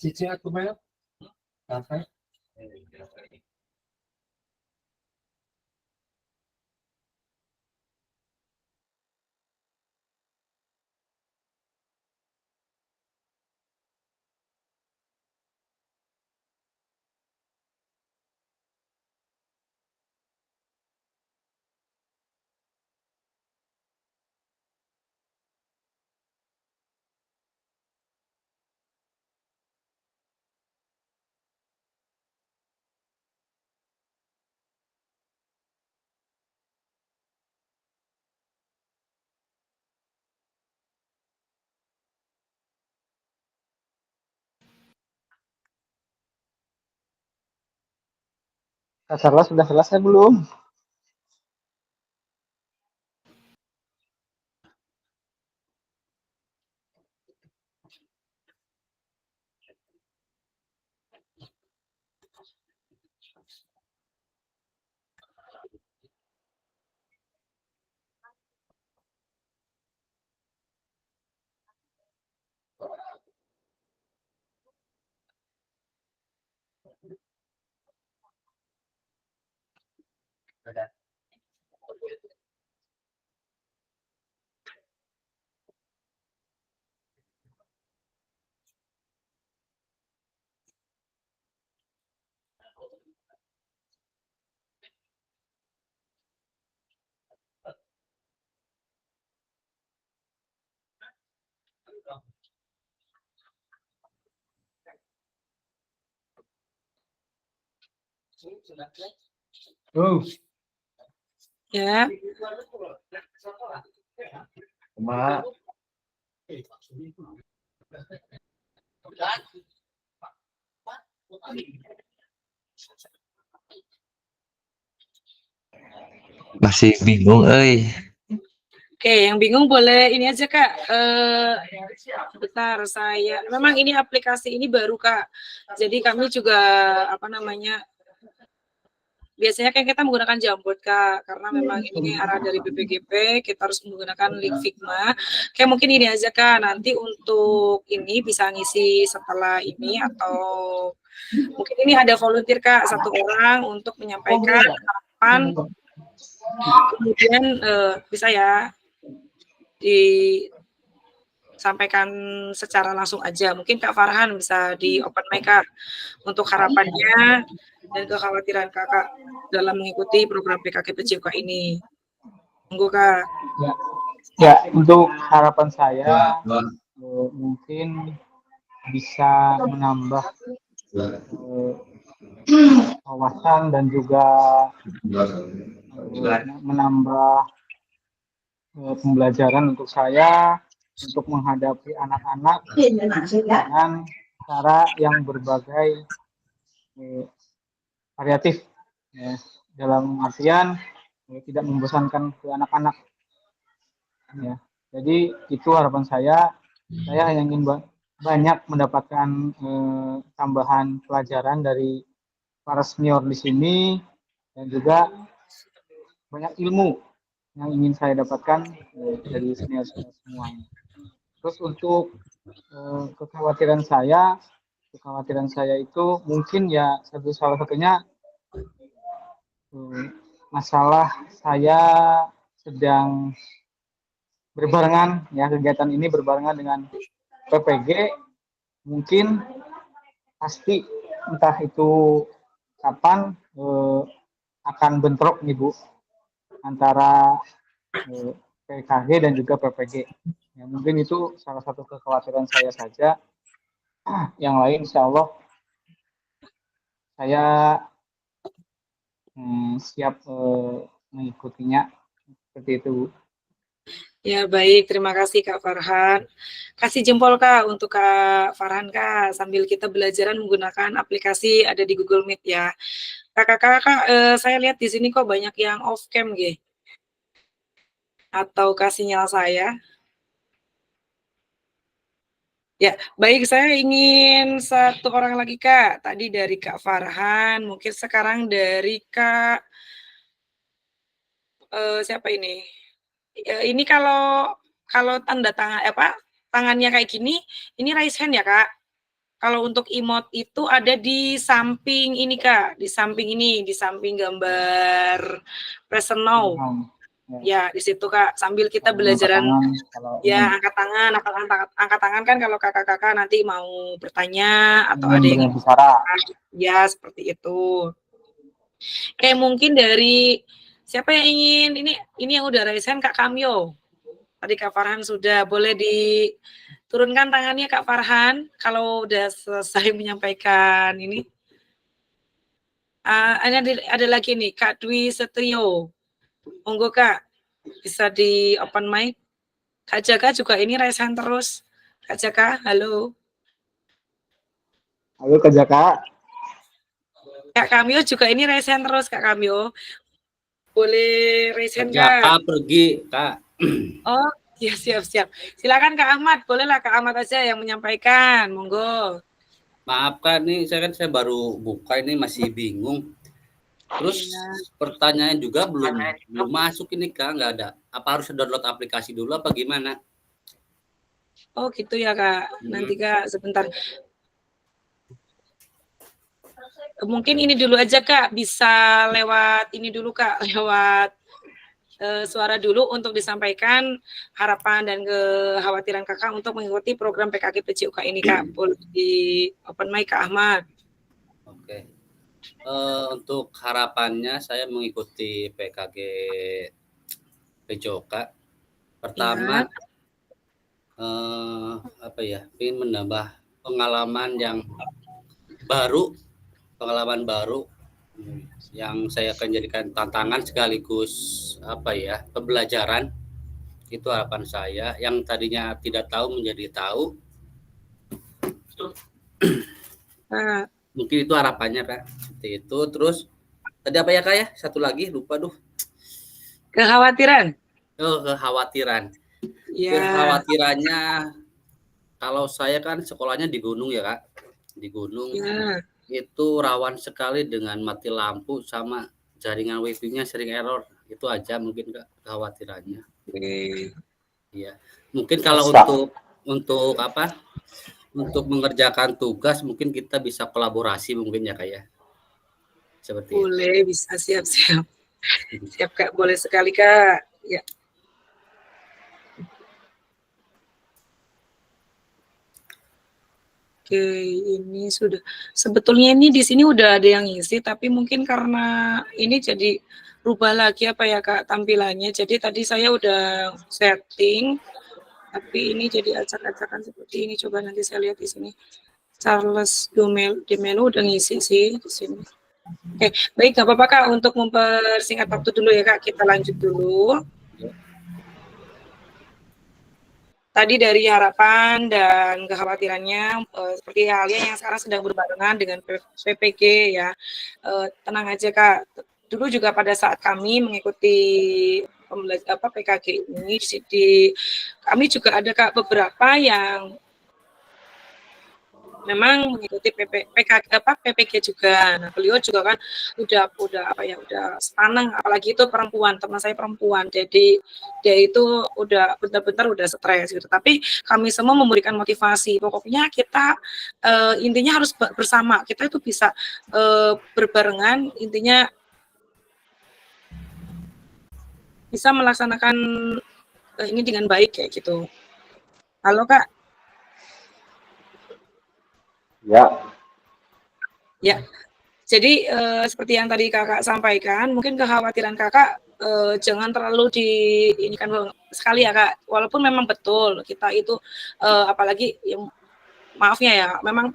Cici aku bayar. Apa?
Kak Charles sudah selesai belum? Oh,
Ya,
Ma.
Masih bingung,
oke, yang bingung boleh ini aja Kak. Bentar, saya memang ini aplikasi ini baru Kak. Jadi kami juga apa namanya? Biasanya kan kita menggunakan Jamboard Kak, karena memang ini arah dari BPGP, kita harus menggunakan link Figma. Kayak mungkin ini aja Kak, nanti untuk ini bisa ngisi setelah ini atau mungkin ini ada volunteer Kak, 1 orang untuk menyampaikan harapan. Kemudian bisa ya disampaikan secara langsung aja. Mungkin Kak Farhan bisa di open mic Kak untuk harapannya dan kekhawatiran Kakak dalam mengikuti program PKGPJOK ini. Monggo Kak.
Ya, untuk harapan saya mungkin bisa menambah wawasan dan juga menambah pembelajaran untuk saya untuk menghadapi anak-anak dengan cara yang berbagai variatif, ya, dalam artian tidak membosankan ke anak-anak. Ya, jadi itu harapan saya. Saya hanya ingin banyak mendapatkan tambahan pelajaran dari para senior di sini dan juga banyak ilmu yang ingin saya dapatkan dari senior-senior semuanya. Terus untuk kekhawatiran saya itu mungkin ya salah satunya masalah saya sedang berbarengan, ya, kegiatan ini berbarengan dengan PPG, mungkin pasti entah itu kapan akan bentrok nih Bu antara PKG dan juga PPG. Ya, mungkin itu salah satu kekhawatiran saya saja. Yang lain insya Allah saya siap mengikutinya, seperti itu Bu.
Ya baik, terima kasih Kak Farhan. Kasih jempol Kak untuk Kak Farhan Kak, sambil kita belajaran menggunakan aplikasi ada di Google Meet ya. Kakak-kakak, saya lihat di sini kok banyak yang off cam G. Atau sinyal saya. Ya, baik, saya ingin 1 orang lagi Kak. Tadi dari Kak Farhan, mungkin sekarang dari Kak siapa ini? Ini kalau tanda tangan tangannya kayak gini, ini raise hand ya Kak. Kalau untuk emote itu ada di samping ini Kak, di samping gambar present now. Ya, di situ Kak, sambil kita belajaran ya angkat tangan kan kalau kakak-kakak nanti mau bertanya atau ada yang
bicara.
Ya, seperti itu. Kayak mungkin dari siapa yang ingin ini yang udah raise hand Kak Kamyo. Tadi Kak Farhan sudah, boleh diturunkan tangannya Kak Farhan kalau udah selesai menyampaikan ini. Ada lagi nih Kak Dwi Setrio. Monggo Kak, bisa di open mic. Kak Jaka juga ini raise hand terus. Kak Jaka, halo.
Halo Kak Jaka.
Kak Kamyo juga ini raise hand terus Kak Kamyo. Boleh raise hand Kak.
Kak pergi Kak.
Oh, ya siap. Silakan Kak Ahmad, bolehlah Kak Ahmad aja yang menyampaikan, monggo.
Maaf Kak, nih saya baru buka ini masih bingung. Terus pertanyaan juga belum masuk ini Kak, nggak ada. Apa harus download aplikasi dulu apa gimana?
Oh gitu ya Kak, nanti Kak sebentar. mungkin ini dulu aja Kak, bisa lewat ini dulu Kak, lewat suara dulu untuk disampaikan harapan dan kekhawatiran Kakak untuk mengikuti program PKG PJOK ini Kak. Boleh di open mic Kak Ahmad.
Oke. Untuk harapannya saya mengikuti PKG PJOK. Pertama, apa ya? Ingin menambah pengalaman baru yang saya akan jadikan tantangan sekaligus apa ya, pembelajaran. Itu harapan saya, yang tadinya tidak tahu menjadi tahu. Mungkin itu harapannya Kak. Seperti itu. Terus tadi apa ya Kak ya? Satu lagi lupa
Kekhawatiran.
Kekhawatiran.
Ya.
Kekhawatirannya, kalau saya kan sekolahnya di gunung ya Kak. Di gunung.
Ya.
Itu rawan sekali dengan mati lampu sama jaringan wifi-nya sering error. Itu aja mungkin Kak kekhawatirannya. Iya. Mungkin kalau untuk apa? Untuk mengerjakan tugas mungkin kita bisa kolaborasi mungkin ya Kak ya. Seperti
boleh, itu. Bisa siap-siap. Siap Kak, boleh sekali Kak. Ya. Oke, ini sudah. Sebetulnya ini di sini udah ada yang ngisi, tapi mungkin karena ini jadi rubah lagi apa ya Kak tampilannya. Jadi tadi saya udah setting, tapi ini jadi acak-acakan seperti ini. Coba nanti saya lihat di sini. Charles Demelo udah ngisi sih di sini. Oke, baik, nggak apa-apa Kak. Untuk mempersingkat waktu dulu ya Kak, kita lanjut dulu. Tadi dari harapan dan kekhawatirannya seperti halnya yang sekarang sedang berbarengan dengan PPG ya. Tenang aja Kak. Dulu juga pada saat kami mengikuti PKG ini kami juga ada Kak beberapa yang memang mengikuti PPG juga. Nah, beliau juga kan udah sepaneng, apalagi itu perempuan, teman saya perempuan. Jadi dia itu udah benar-benar udah stres gitu. Tapi kami semua memberikan motivasi. Pokoknya kita intinya harus bersama. Kita itu bisa berbarengan, intinya bisa melaksanakan ini dengan baik kayak gitu. Halo Kak. Ya, jadi seperti yang tadi Kakak sampaikan, mungkin kekhawatiran Kakak jangan terlalu diinikan sekali ya Kak. Walaupun memang betul kita itu apalagi yang maafnya ya, memang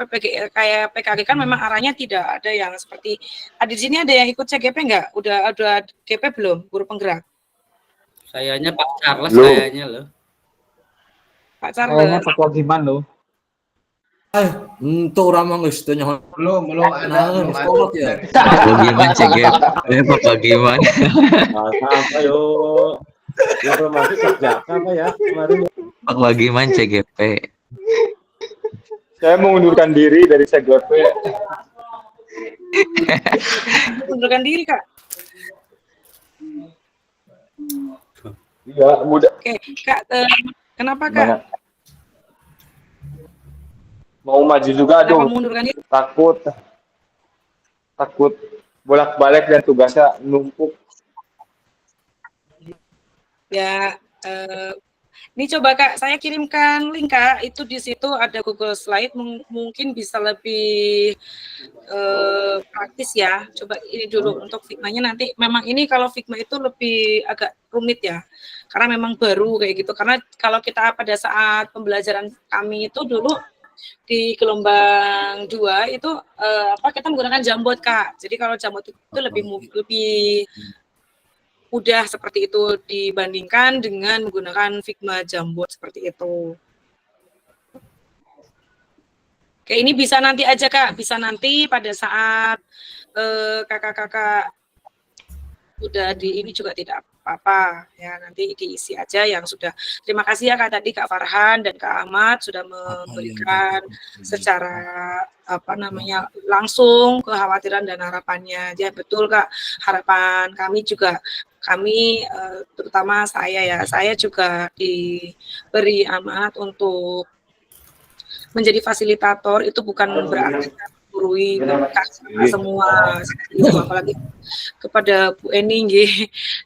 kayak PKG kan memang arahnya tidak ada yang seperti di sini ada yang ikut CGP enggak? Udah GP belum, guru penggerak?
Sayanya Pak Charles kayaknya loh.
Pak Charles.
Kayaknya Pak Wagiman loh.
Untuk orang geus teu nyaho.
Belum ada.
Ya.
Pak Wagiman CGP. Pak Wagiman.
Apa yo? Informasi kerja apa ya kemarin?
Pak Wagiman CGP.
Saya mengundurkan diri dari CGP.
Mengundurkan diri Kak.
Iya, mudah.
Oke, Kak, kenapa Kak?
Mau maju juga, aduh. Takut bolak-balik dan tugasnya numpuk.
Ya, ini coba Kak, saya kirimkan link Kak. Itu di situ ada Google Slide, mungkin bisa lebih praktis ya. Coba ini dulu untuk Figma-nya nanti. Memang ini kalau Figma itu lebih agak rumit ya, karena memang baru kayak gitu. Karena kalau kita pada saat pembelajaran kami itu dulu di gelombang 2 itu kita menggunakan Jamboard Kak. Jadi kalau Jamboard itu lebih mudah seperti itu dibandingkan dengan menggunakan Figma Jamboard seperti itu. Oke, ini bisa nanti aja Kak, bisa nanti pada saat kakak-kakak udah di ini juga tidak apa-apa ya, nanti diisi aja yang sudah. Terima kasih ya Kak tadi Kak Farhan dan Kak Ahmad sudah memberikan secara langsung kekhawatiran dan harapannya. Ya betul Kak, harapan kami juga, kami terutama saya juga diberi amanat untuk menjadi fasilitator. Itu bukan berarti menggurui kakak semua, itu apalagi kepada Bu Eni nggih,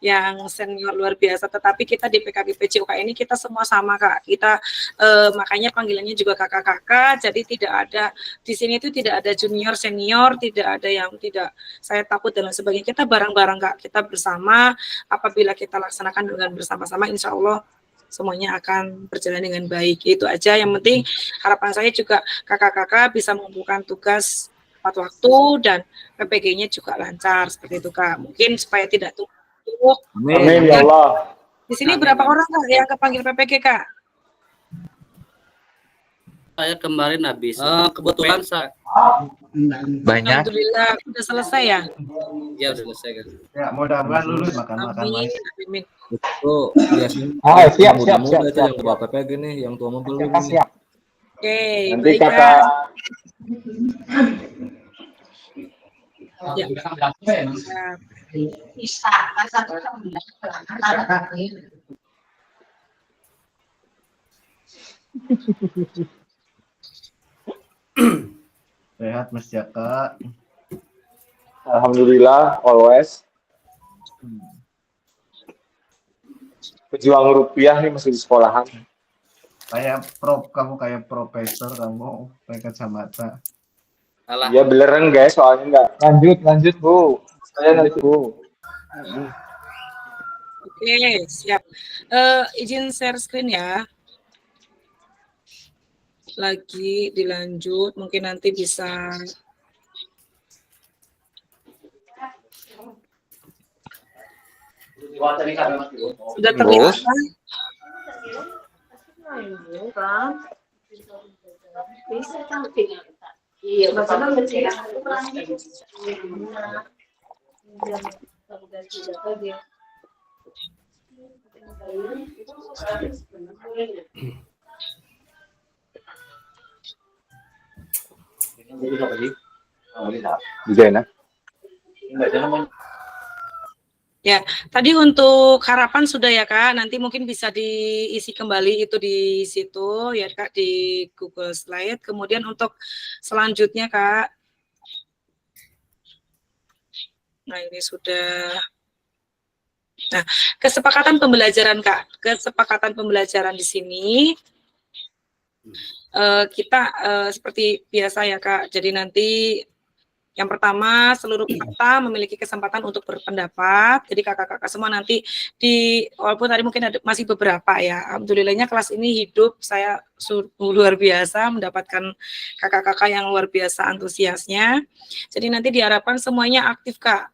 yang senior luar biasa. Tetapi kita di PKB PJOK ini kita semua sama Kak. Kita makanya panggilannya juga kakak-kakak. Jadi tidak ada di sini itu tidak ada junior senior, tidak ada yang tidak saya takut dan lain sebagainya. Kita bareng-bareng Kak. Kita bersama. Apabila kita laksanakan dengan bersama-sama, insya Allah semuanya akan berjalan dengan baik. Itu aja. Yang penting harapan saya juga kakak-kakak bisa mengumpulkan tugas tepat waktu dan PPG-nya juga lancar seperti itu Kak. Mungkin supaya tidak tumpuk.
Amin ya Allah.
Di sini berapa orang Kak yang kepanggil PPG Kak?
Saya kemarin habis kebetulan saya
Banyak.
Alhamdulillah sudah selesai ya.
ya udah selesai kan.
Ya, mudah-mudahan lulus makan-makan.
Amin.
Mas.
Amin.
Oh, biasanya
Ah, siap, siap,
muda
siap,
itu
siap.
yang tua PPG nih, yang tua mobil ini.
Siap.
Oke,
Nanti
baik
kata
Kak. Ya.
Bisa,
Sehat Mas Jaka.
alhamdulillah always. Pejuang rupiah nih masih di sekolahan.
Kamu kayak profesor kamu pakai kacamata.
Salah.
Iya beneran guys, soalnya enggak. Lanjut Bu. Saya lanjut Bu.
Oke, siap. Izin share screen ya. Lagi dilanjut, mungkin nanti bisa. Sudah terlihat kan? Ya, tadi untuk harapan sudah ya Kak, nanti mungkin bisa diisi kembali itu di situ ya Kak, di Google Slide. Kemudian untuk selanjutnya Kak, nah ini sudah. Nah, kesepakatan pembelajaran Kak, kesepakatan pembelajaran di sini kita seperti biasa ya Kak, jadi nanti yang pertama, seluruh peserta memiliki kesempatan untuk berpendapat. Jadi kakak-kakak semua nanti walaupun tadi mungkin masih beberapa ya. Alhamdulillahnya kelas ini hidup. Saya luar biasa mendapatkan kakak-kakak yang luar biasa antusiasnya. Jadi nanti diharapkan semuanya aktif Kak.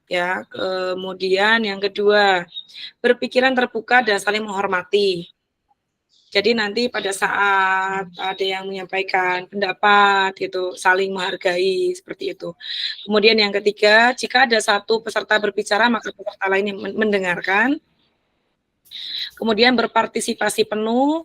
Ya, kemudian yang kedua, berpikiran terbuka dan saling menghormati. Jadi nanti pada saat ada yang menyampaikan pendapat gitu, saling menghargai seperti itu. Kemudian yang ketiga, jika ada satu peserta berbicara, maka peserta lain yang mendengarkan. Kemudian berpartisipasi penuh.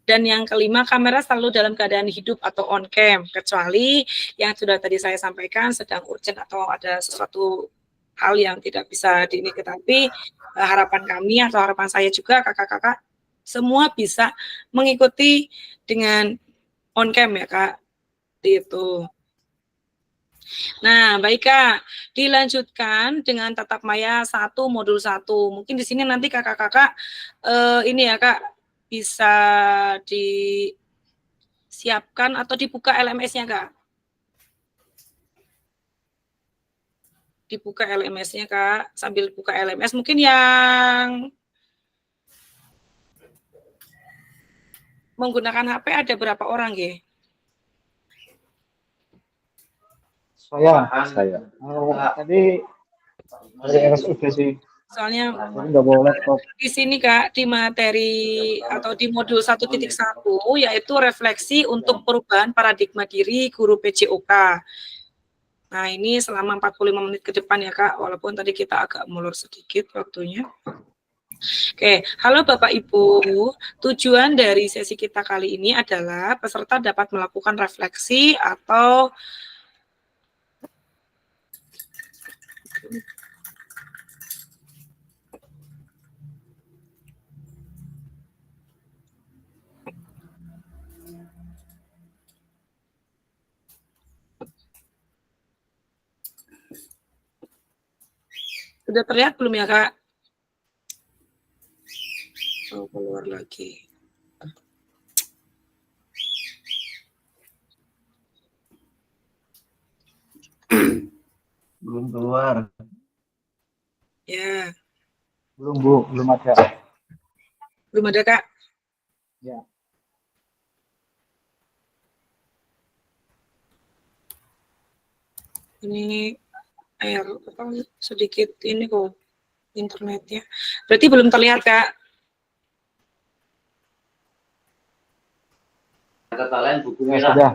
Dan yang kelima, kamera selalu dalam keadaan hidup atau on cam, kecuali yang sudah tadi saya sampaikan sedang urgent atau ada sesuatu hal yang tidak bisa tapi harapan kami atau harapan saya juga kakak-kakak semua bisa mengikuti dengan on cam ya Kak, itu. Nah, baik Kak, dilanjutkan dengan tatap maya 1 modul 1. Mungkin di sini nanti kakak-kakak ini ya Kak, bisa disiapkan atau dibuka LMS-nya Kak. Dibuka LMS-nya Kak, sambil buka LMS mungkin yang menggunakan HP ada berapa orang nggih?
Saya. Tadi dari RSUD sih.
Soalnya
Nggak bawa laptop.
di sini Kak, di materi atau di modul 1.1 yaitu refleksi untuk perubahan paradigma diri guru PJOK. Nah, ini selama 45 menit ke depan ya Kak, walaupun tadi kita agak molor sedikit waktunya. Oke, halo Bapak Ibu. Tujuan dari sesi kita kali ini adalah peserta dapat melakukan refleksi atau Sudah terlihat belum ya, Kak? Oh, keluar lagi.
Belum keluar.
Ya,
Belum, Bu. Belum ada.
belum ada, Kak.
Ya.
Ini air apa sedikit ini kok internetnya. Berarti belum terlihat, Kak.
Kata lain buku merah.
Sudah.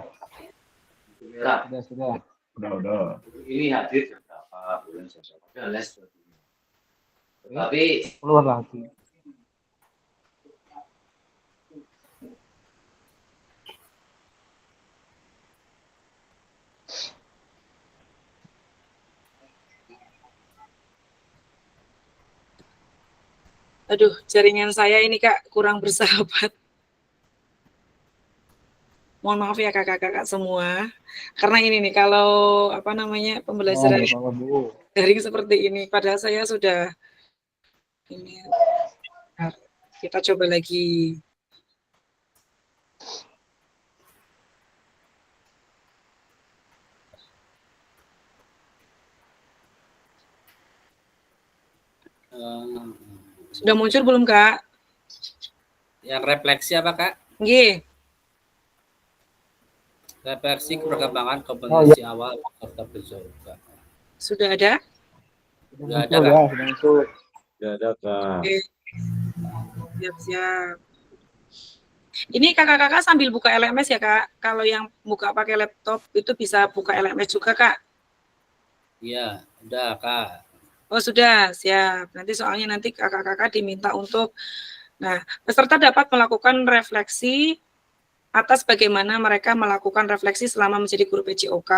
Buku merah.
Sudah.
Udah. Ini hadir berapa bulan saja. Les. Tapi
Keluar lagi.
Aduh, jaringan saya ini, Kak, kurang bersahabat. Mohon maaf ya kakak-kakak semua. Karena ini nih, kalau apa namanya pembelajaran daring seperti ini, padahal saya sudah ini. Kita coba lagi. Sudah muncul belum, Kak?
Yang refleksi apa, Kak?
Nggih.
Refleksi perkembangan kompetensi awal serta berzoga.
Sudah ada?
Sudah ada, Kak.
Sudah ada, Kak.
Oke. Siap-siap. Ini kakak-kakak sambil buka LMS ya, Kak? Kalau yang buka pakai laptop itu bisa buka LMS juga, Kak?
Iya, udah, Kak.
Oh, sudah, siap. Nanti soalnya nanti kakak-kakak diminta untuk, nah, peserta dapat melakukan refleksi atas bagaimana mereka melakukan refleksi selama menjadi guru PJOK.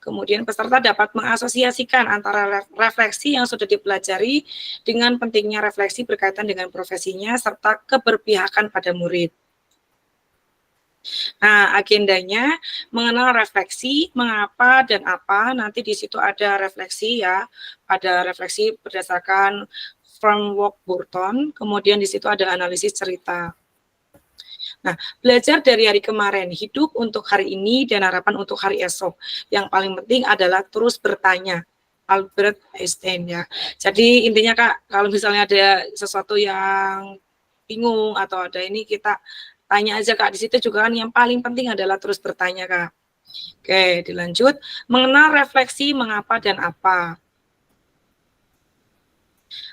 Kemudian peserta dapat mengasosiasikan antara refleksi yang sudah dipelajari dengan pentingnya refleksi berkaitan dengan profesinya serta keberpihakan pada murid. Nah, agendanya mengenal refleksi, mengapa dan apa. Nanti di situ ada refleksi ya, ada refleksi berdasarkan framework Burton, kemudian di situ ada analisis cerita. Nah, belajar dari hari kemarin, hidup untuk hari ini dan harapan untuk hari esok. Yang paling penting adalah terus bertanya. Albert Einstein ya. Jadi intinya Kak, kalau misalnya ada sesuatu yang bingung atau ada ini kita tanya aja Kak. Di situ juga kan yang paling penting adalah terus bertanya Kak. Oke, dilanjut. Mengenal refleksi mengapa dan apa.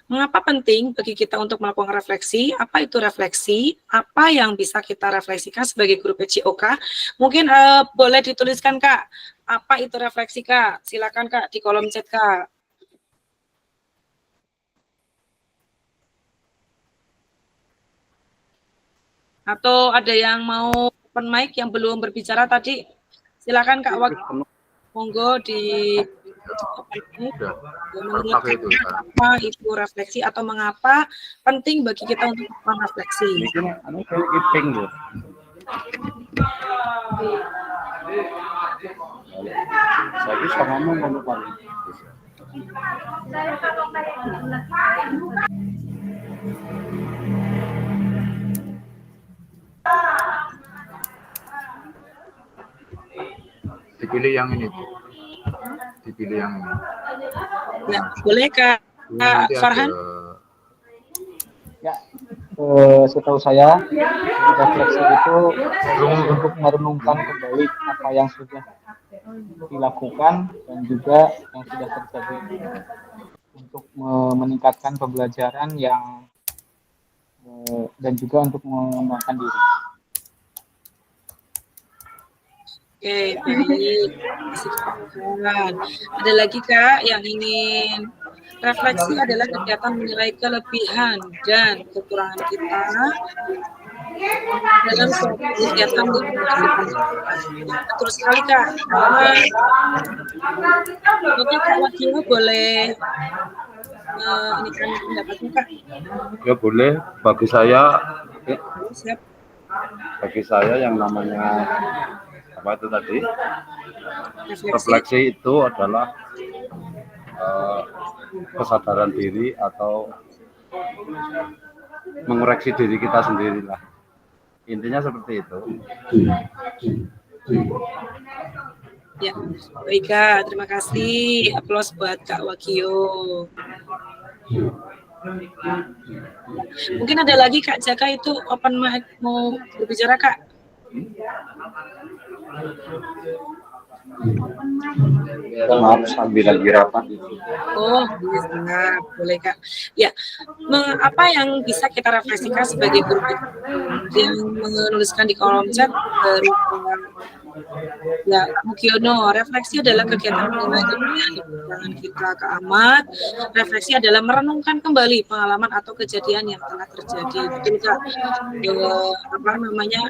Mengapa penting bagi kita untuk melakukan refleksi? Apa itu refleksi? Apa yang bisa kita refleksikan sebagai guru PJOK? Mungkin boleh dituliskan Kak. Apa itu refleksi Kak? Silakan Kak di kolom chat Kak. Atau ada yang mau open mic yang belum berbicara tadi? Silakan Kak, monggo di apa itu refleksi atau mengapa penting bagi kita untuk melakukan refleksi.
Saya bisa ngomong
Dipilih yang ini. Dipilih yang ini.
Ya, boleh Kak Farhan?
Ya, setahu saya refleksi itu untuk merenungkan kembali apa yang sudah dilakukan dan juga yang sudah terjadi untuk meningkatkan pembelajaran yang dan juga untuk mengembangkan diri.
Oke, baik. Ada lagi Kak yang ingin refleksi adalah kegiatan menilai kelebihan dan kekurangan kita dalam suatu kegiatan yang betul sekali Kak. Oke Kak Wagio boleh ini kan pendapatnya Kak?
Ya boleh. Bagi saya,
Siap.
bagi saya yang namanya apa itu tadi? Refleksi itu adalah kesadaran diri atau mengoreksi diri kita sendiri lah. Intinya seperti itu.
Ya, baik Kak, terima kasih. Aplaus buat Kak Wakio. Mungkin ada lagi Kak Jaka itu open mic mau berbicara Kak.
Maaf, sambil lagi rapat.
Oh, bisa, boleh Kak. Ya, apa yang bisa kita refleksikan sebagai guru yang menuliskan di kolom chat dari ya, Mukiono, refleksi adalah kegiatan pengembangan kita ke Ahmad. Refleksi adalah merenungkan kembali pengalaman atau kejadian yang telah terjadi. Betul Kak? Apa namanya?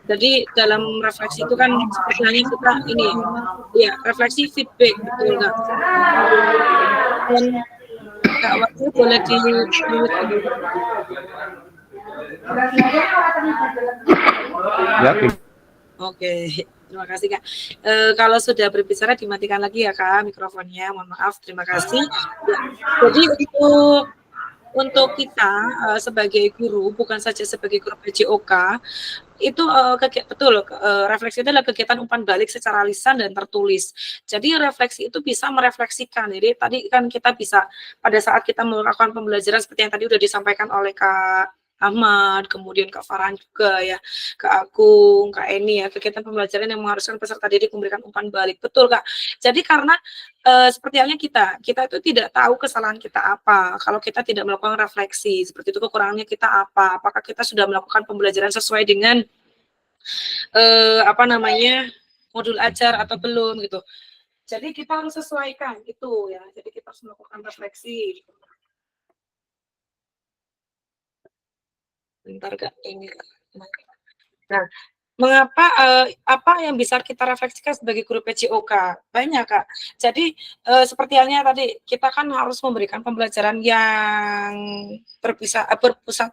Jadi dalam refleksi itu kan sebenarnya kita ini ya refleksi feedback, betul Kak? Dan Kak Wakil boleh di
Ya,
Oke, terima kasih Kak. Kalau sudah berbicara dimatikan lagi ya Kak mikrofonnya. Mohon maaf, terima kasih. Ya, jadi untuk kita sebagai guru, bukan saja sebagai guru PJOK, itu betul refleksi itu adalah kegiatan umpan balik secara lisan dan tertulis. Jadi refleksi itu bisa merefleksikan. Jadi tadi kan kita bisa pada saat kita melakukan pembelajaran seperti yang tadi sudah disampaikan oleh Kak Ahmad, kemudian Kak Farhan juga ya, Kak Agung, Kak Eni ya, kegiatan pembelajaran yang mengharuskan peserta didik memberikan umpan balik. Betul Kak. Jadi karena seperti halnya kita itu tidak tahu kesalahan kita apa, kalau kita tidak melakukan refleksi, seperti itu kekurangannya kita apa, apakah kita sudah melakukan pembelajaran sesuai dengan apa namanya modul ajar atau belum gitu. Jadi kita harus sesuaikan itu ya, jadi kita harus melakukan refleksi. Bentar Kak, ini. Nah, mengapa apa yang bisa kita refleksikan sebagai guru PJOK? Banyak Kak. Jadi seperti halnya tadi kita kan harus memberikan pembelajaran yang berpusat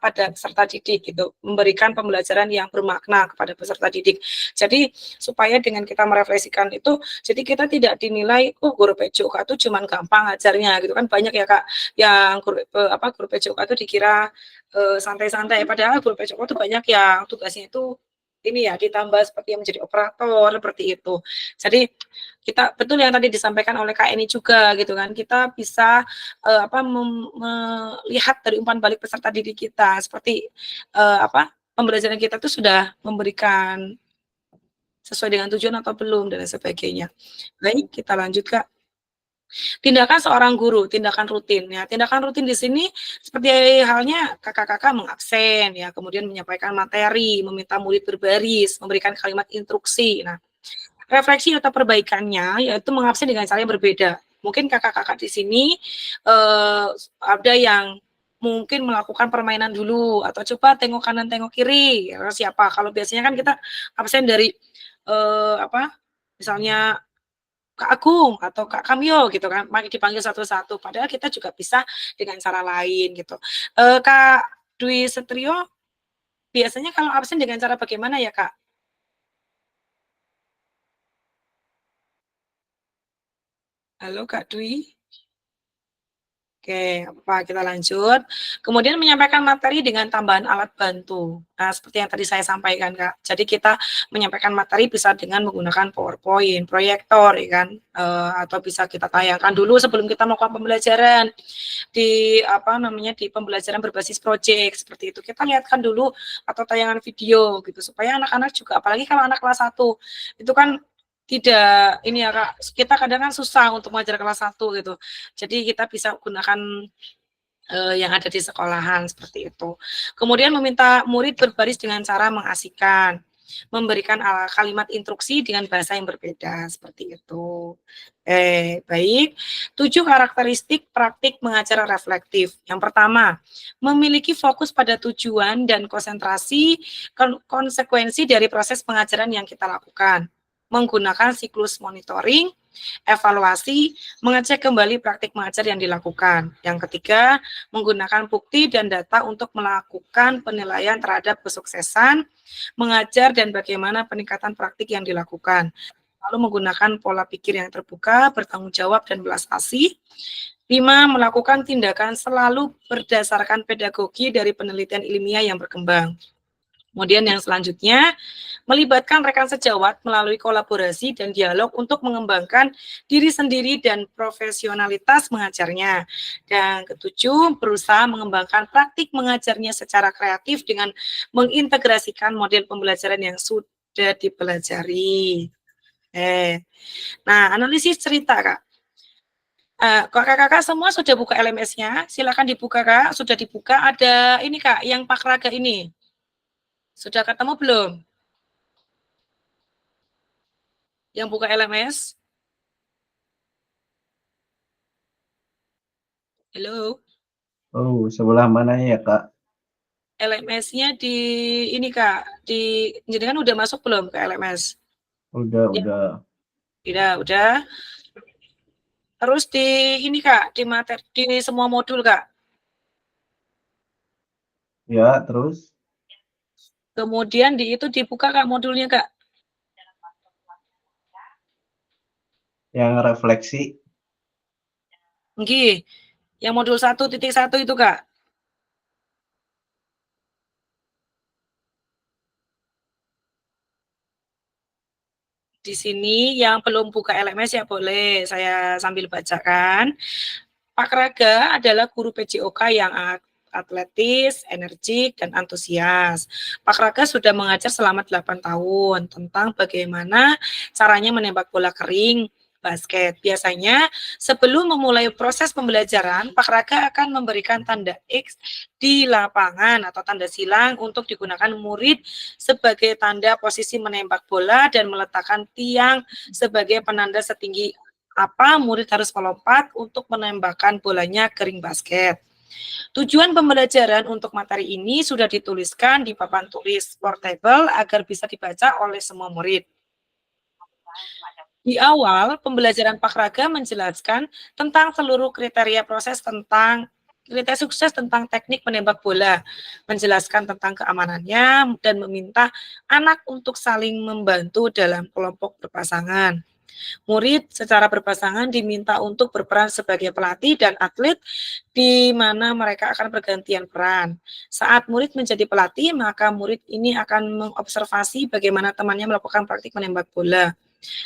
pada peserta didik gitu, memberikan pembelajaran yang bermakna kepada peserta didik. Jadi supaya dengan kita merefleksikan itu, jadi kita tidak dinilai guru PJOK itu cuman gampang ajarnya gitu kan, banyak ya Kak yang guru PJOK itu dikira santai-santai, padahal guru PJOK itu banyak yang tugasnya itu ini ya ditambah seperti yang menjadi operator seperti itu. Jadi kita betul yang tadi disampaikan oleh Kak Eni juga gitu kan, kita bisa melihat dari umpan balik peserta didik kita seperti pembelajaran kita itu sudah memberikan sesuai dengan tujuan atau belum dan sebagainya. Baik, kita lanjut Kak. Tindakan seorang guru, tindakan rutin ya. Tindakan rutin di sini seperti halnya kakak-kakak mengabsen ya, kemudian menyampaikan materi, meminta murid berbaris, memberikan kalimat instruksi. Nah, refleksi atau perbaikannya yaitu mengabsen dengan cara yang berbeda. Mungkin kakak-kakak di sini ada yang mungkin melakukan permainan dulu atau coba tengok kanan tengok kiri ya, siapa. Kalau biasanya kan kita absen dari misalnya Kak Agung atau Kak Kamyo gitu kan, dipanggil satu-satu. Padahal kita juga bisa dengan cara lain gitu. Kak Dwi Setrio, biasanya kalau absen dengan cara bagaimana ya Kak? Halo Kak Dwi. Oke, kita lanjut. Kemudian menyampaikan materi dengan tambahan alat bantu. Nah, seperti yang tadi saya sampaikan, Kak. Jadi kita menyampaikan materi bisa dengan menggunakan PowerPoint, proyektor, ya kan, atau bisa kita tayangkan dulu sebelum kita melakukan pembelajaran di di pembelajaran berbasis project seperti itu. Kita lihatkan dulu atau tayangan video gitu supaya anak-anak juga, apalagi kalau anak kelas 1 itu kan tidak ini ya Kak, kita kadang kan susah untuk mengajar kelas 1 gitu. Jadi kita bisa gunakan yang ada di sekolahan seperti itu. Kemudian meminta murid berbaris dengan cara mengasihkan, memberikan kalimat instruksi dengan bahasa yang berbeda seperti itu. Baik. 7 karakteristik praktik mengajar reflektif. Yang pertama, memiliki fokus pada tujuan dan konsentrasi konsekuensi dari proses pengajaran yang kita lakukan. Menggunakan siklus monitoring, evaluasi, mengecek kembali praktik mengajar yang dilakukan. Yang ketiga, menggunakan bukti dan data untuk melakukan penilaian terhadap kesuksesan mengajar dan bagaimana peningkatan praktik yang dilakukan. Lalu menggunakan pola pikir yang terbuka, bertanggung jawab, dan belas kasih. 5. Melakukan tindakan selalu berdasarkan pedagogi dari penelitian ilmiah yang berkembang. Kemudian yang selanjutnya, melibatkan rekan sejawat melalui kolaborasi dan dialog untuk mengembangkan diri sendiri dan profesionalitas mengajarnya. Dan ketujuh, berusaha mengembangkan praktik mengajarnya secara kreatif dengan mengintegrasikan model pembelajaran yang sudah dipelajari. Nah, analisis cerita, Kak. Kakak-kakak semua sudah buka LMS-nya? Silakan dibuka, Kak. Sudah dibuka. Ada ini, Kak, yang Pakraga ini. Sudah ketemu belum? Yang buka LMS? Halo?
Oh, sebelah mana ya, Kak?
LMS-nya di ini, Kak. Jadi kan udah masuk belum ke LMS?
Udah.
Udah. Terus di ini, Kak, di semua modul, Kak.
Ya, terus?
Kemudian itu dibuka, Kak, modulnya, Kak.
Yang refleksi.
Nggih. Yang modul 1.1 itu, Kak. Di sini yang belum buka LMS ya boleh saya sambil bacakan. Pakraga adalah guru PJOK yang atletis, energik, dan antusias. Pakraga sudah mengajar selama 8 tahun tentang bagaimana caranya menembak bola kering, basket. Biasanya sebelum memulai proses pembelajaran, Pakraga akan memberikan tanda X di lapangan atau tanda silang untuk digunakan murid sebagai tanda posisi menembak bola dan meletakkan tiang sebagai penanda setinggi apa murid harus melompat untuk menembakkan bolanya ke ring basket. Tujuan pembelajaran untuk materi ini sudah dituliskan di papan tulis portable agar bisa dibaca oleh semua murid. Di awal, pembelajaran Pakraga menjelaskan tentang seluruh kriteria sukses tentang teknik menembak bola, menjelaskan tentang keamanannya, dan meminta anak untuk saling membantu dalam kelompok berpasangan. Murid secara berpasangan diminta untuk berperan sebagai pelatih dan atlet di mana mereka akan bergantian peran. Saat murid menjadi pelatih, maka murid ini akan mengobservasi bagaimana temannya melakukan praktik menembak bola.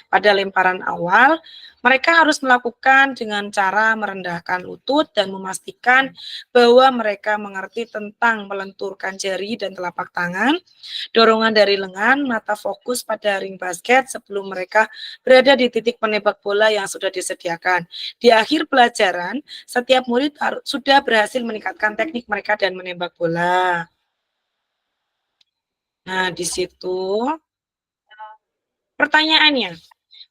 Pada lemparan awal, mereka harus melakukan dengan cara merendahkan lutut dan memastikan bahwa mereka mengerti tentang melenturkan jari dan telapak tangan, dorongan dari lengan, mata fokus pada ring basket sebelum mereka berada di titik menembak bola yang sudah disediakan. Di akhir pelajaran, setiap murid sudah berhasil meningkatkan teknik mereka dan menembak bola. Nah, di situ pertanyaannya,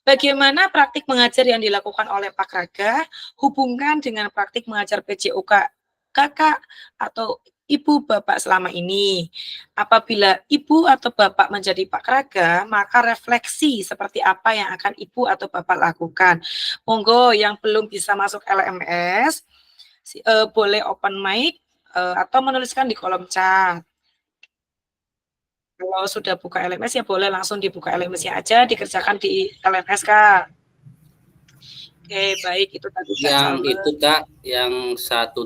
bagaimana praktik mengajar yang dilakukan oleh Pakraga hubungkan dengan praktik mengajar PJOK kakak atau ibu bapak selama ini? Apabila ibu atau bapak menjadi Pakraga, maka refleksi seperti apa yang akan ibu atau bapak lakukan. Monggo yang belum bisa masuk LMS, boleh open mic atau menuliskan di kolom chat. Kalau sudah buka LMS ya boleh langsung dibuka LMS-nya aja, dikerjakan di LMS, Kak. Oke, baik itu tadi
yang itu, Kak, yang 1.1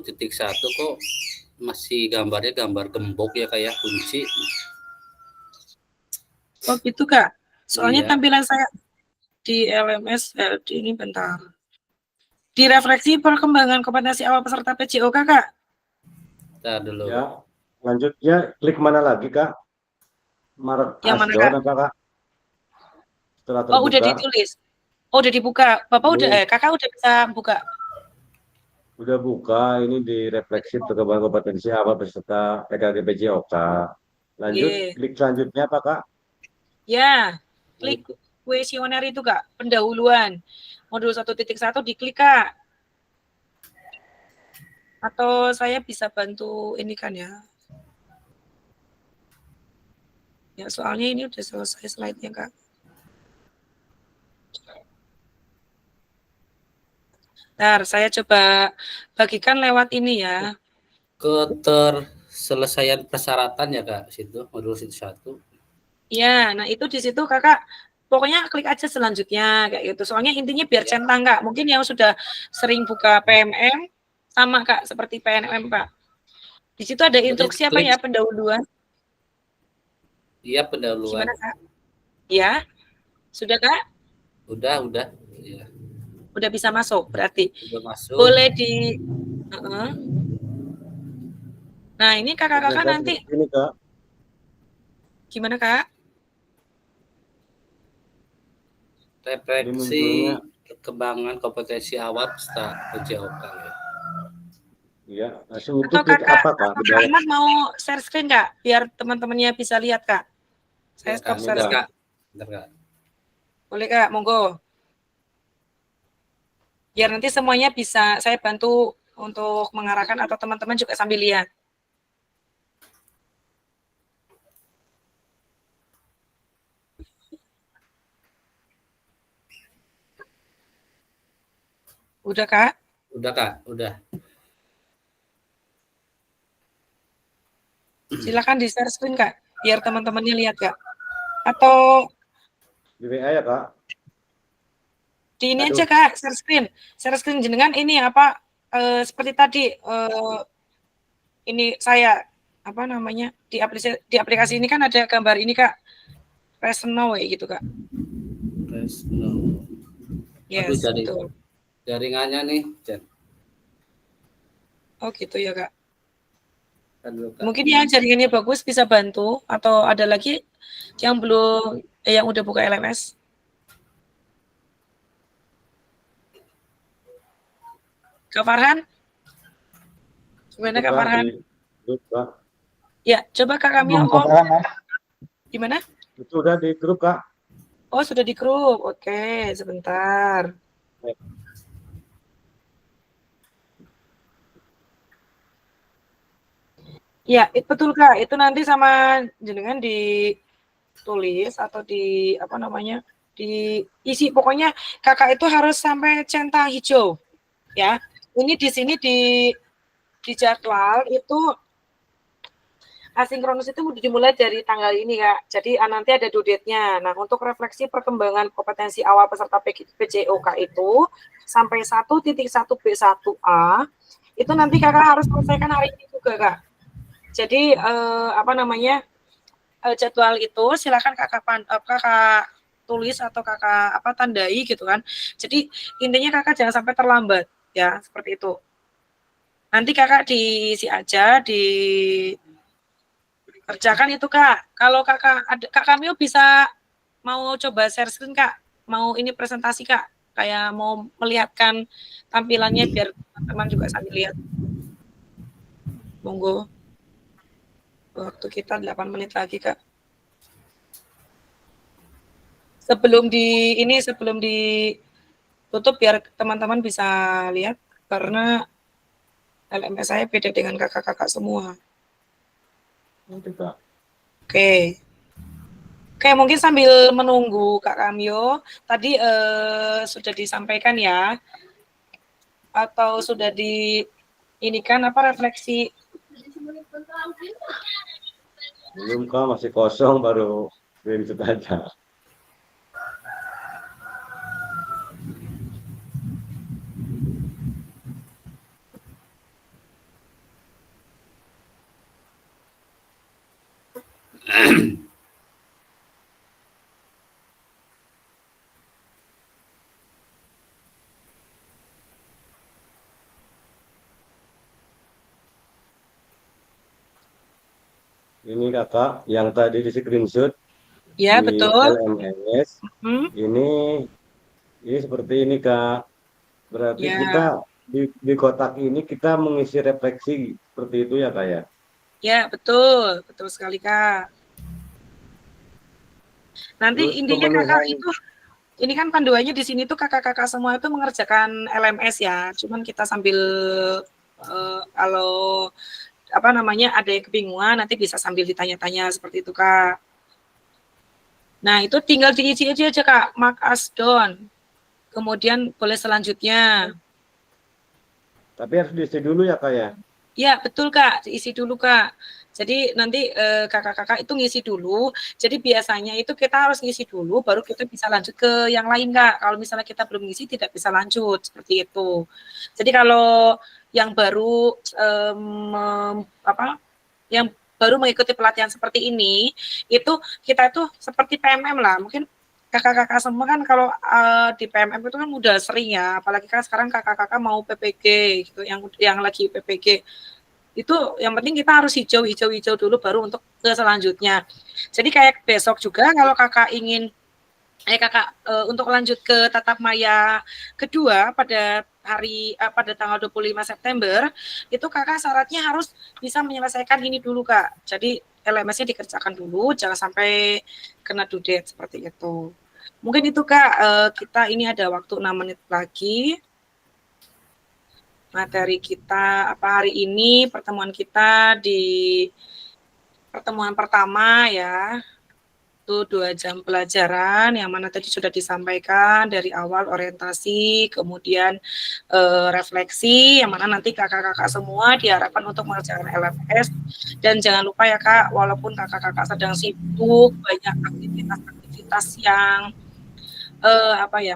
kok masih gambarnya gambar gembok ya, kayak kunci.
Oh gitu, Kak. Soalnya
Iya.
tampilan saya di LMS di ini bentar. Di refleksi perkembangan kompetensi awal peserta PJOK, Kak.
Bentar dulu.
Ya, lanjutnya klik mana lagi, Kak? Mark
Yang mana,
Asjon
Kak?
apa, Kak? Setelah terbuka.
Oh, udah ditulis. Oh, udah dibuka. Bapak udah Kakak udah bisa buka.
Udah buka, ini di refleksi perkembangan kompetensi awal peserta PKG PJOK. Lanjut, klik selanjutnya apa, Kak?
Ya, klik kuesioner itu, Kak, pendahuluan. Modul 1.1 diklik, Kak. Atau saya bisa bantu ini kan ya. Ya, soalnya ini udah selesai slide-nya, Kak. Bentar, saya coba bagikan lewat ini ya.
Keterselesaian persyaratan ya, Kak, situ modul 1.
Ya, nah itu di situ Kakak pokoknya klik aja selanjutnya kayak gitu. Soalnya intinya biar centang Kak. Mungkin yang sudah sering buka PMM sama Kak seperti PNM Kak. Di situ ada instruksi apa ya pendahuluan?
Iya, pendahuluan.
Gimana Kak? Ya, sudah Kak?
Udah. Ya.
Udah bisa masuk berarti.
Udah masuk.
Boleh di Nah, ini kakak-kakak nanti
ini Kak.
Gimana Kak?
Refleksi perkembangan kompetensi awal peserta PJOK.
Iya, langsung itu
Atau
klik
kakak,
apa Kak?
Kak Ahmad mau share screen Kak? Biar teman-temannya bisa lihat Kak. Saya stop share screen.
Bentar, Kak.
Boleh Kak, monggo. Biar nanti semuanya bisa saya bantu untuk mengarahkan atau teman-teman juga sambil lihat. Udah Kak?
Udah Kak, udah.
Silakan di share screen Kak, biar teman-temannya lihat Kak. Atau
Di WA ya Kak?
di ini aja Kak, share screen jenengan ini apa seperti tadi ini saya apa namanya di aplikasi ini kan ada gambar ini Kak, press now gitu Kak.
Press now.
Yes, betul.
Jaringannya nih, Jen.
Oh gitu ya Kak.
Aduh, Kak.
Mungkin yang jaringannya bagus bisa bantu atau ada lagi yang belum yang udah buka LMS. Kak Farhan? Gimana Kak Farhan? Ya, coba Kak Kamil. Gimana?
Itu udah di grup Kak.
Oh, sudah di grup. Oke, sebentar. Ya, betul Kak. Itu nanti sama jenengan ditulis atau di apa namanya? Diisi. Pokoknya Kakak itu harus sampai centang hijau. Ya. Ini di sini di jadwal itu asinkronus itu dimulai dari tanggal ini Kak. Jadi nanti ada due date-nya. Nah, untuk refleksi perkembangan kompetensi awal peserta PJOK itu sampai 1.1B1A itu nanti Kakak harus selesaikan hari ini juga Kak. Jadi apa namanya? Jadwal itu silakan Kakak tulis atau Kakak tandai gitu kan. Jadi intinya Kakak jangan sampai terlambat ya, seperti itu. Nanti Kakak diisi aja kerjakan itu Kak. Kalau Kak Kamil bisa mau coba share screen Kak, mau ini presentasi Kak, kayak mau melihatkan tampilannya biar teman-teman juga sambil lihat. Monggo. Waktu kita 8 menit lagi Kak. Sebelum ditutup biar teman-teman bisa lihat karena LMS saya beda dengan kakak-kakak semua. Oke, mungkin sambil menunggu Kak Kamyo, tadi sudah disampaikan ya, atau sudah diinikan refleksi?
Belum Kak, masih kosong, baru screenshot aja. Ini Kakak yang tadi di screenshot
ya,
di
betul.
LMS. Ini seperti ini Kak. Berarti
ya.
Kita di kotak ini kita mengisi refleksi seperti itu ya Kak ya?
Ya, betul sekali Kak. Nanti terus intinya Kakak itu, ini kan panduannya di sini tuh kakak-kakak semua itu mengerjakan LMS ya. Cuman kita sambil kalau ada yang kebingungan nanti bisa sambil ditanya-tanya seperti itu Kak. Nah itu tinggal diisi aja Kak, mark as done. Kemudian boleh selanjutnya.
Tapi harus diisi dulu ya Kak ya?
Ya betul Kak, diisi dulu Kak. Jadi nanti kakak-kakak itu ngisi dulu. Jadi biasanya itu kita harus ngisi dulu, baru kita bisa lanjut ke yang lain Kak. Kalau misalnya kita belum ngisi tidak bisa lanjut seperti itu. Jadi kalau yang baru yang baru mengikuti pelatihan seperti ini, itu kita itu seperti PMM lah. Mungkin kakak-kakak semua kan kalau di PMM itu kan udah sering ya, apalagi kan sekarang kakak-kakak mau PPG gitu, yang lagi PPG itu yang penting kita harus hijau dulu baru untuk ke selanjutnya. Jadi kayak besok juga kalau kakak ingin untuk lanjut ke tatap maya kedua pada pada tanggal 25 September itu kakak syaratnya harus bisa menyelesaikan ini dulu Kak. Jadi LMS-nya dikerjakan dulu, jangan sampai kena due date seperti itu. Mungkin itu Kak, kita ini ada waktu 6 menit lagi. Materi kita hari ini, pertemuan kita di pertemuan pertama ya, itu 2 jam pelajaran yang mana tadi sudah disampaikan dari awal orientasi, kemudian refleksi, yang mana nanti kakak-kakak semua diharapkan untuk mengerjakan LMS. Dan jangan lupa ya Kak, walaupun kakak-kakak sedang sibuk, banyak aktivitas yang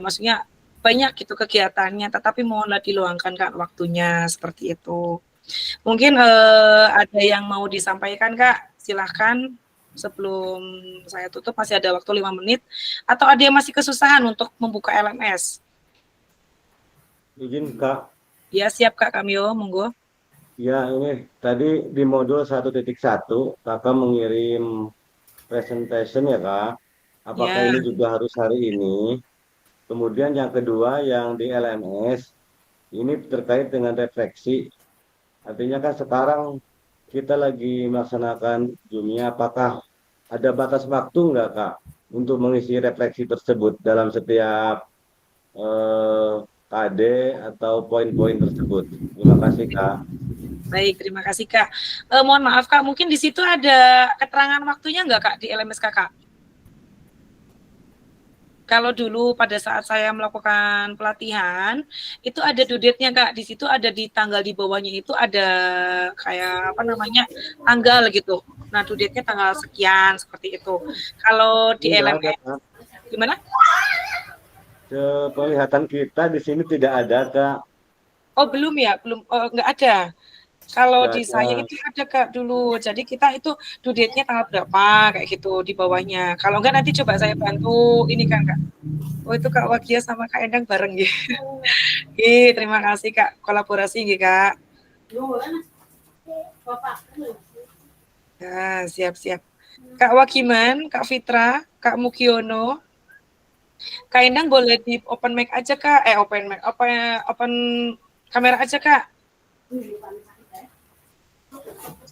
maksudnya banyak gitu kegiatannya, tetapi mohonlah diluangkan Kak waktunya seperti itu. Mungkin ada yang mau disampaikan Kak, silahkan. Sebelum saya tutup masih ada waktu 5 menit, atau ada yang masih kesusahan untuk membuka LMS?
Izin Kak.
Ya siap Kak Kamio, monggo.
Ya ini tadi di modul 1.1 Kakak mengirim presentation ya Kak. Apakah
Ya.
ini juga harus hari ini? Kemudian yang kedua yang di LMS ini terkait dengan refleksi. Artinya kan sekarang kita lagi melaksanakan Jumia, apakah ada batas waktu nggak Kak untuk mengisi refleksi tersebut dalam setiap KD atau poin-poin tersebut? Terima kasih Kak.
Baik, terima kasih Kak. Mohon maaf Kak, mungkin di situ ada keterangan waktunya nggak Kak di LMS Kakak? Kalau dulu pada saat saya melakukan pelatihan, itu ada due date-nya Kak. Di situ ada di tanggal di bawahnya itu ada kayak tanggal gitu. Nah, due date-nya tanggal sekian seperti itu. Kalau di LMS gimana?
Penglihatan kita di sini tidak ada Kak.
Oh, belum ya? Belum, nggak ada. Kalau di saya itu ada Kak dulu. Jadi kita itu due date-nya tanggal berapa kayak gitu di bawahnya. Kalau enggak nanti coba saya bantu ini kan Kak. Oh itu Kak Wagia sama Kak Endang bareng gitu. Terima kasih Kak kolaborasi gitu Kak. Ya, siap-siap. Kak Wagiman, Kak Fitra, Kak Mukiono. Kak Endang boleh di open mic aja Kak. Open kamera aja Kak.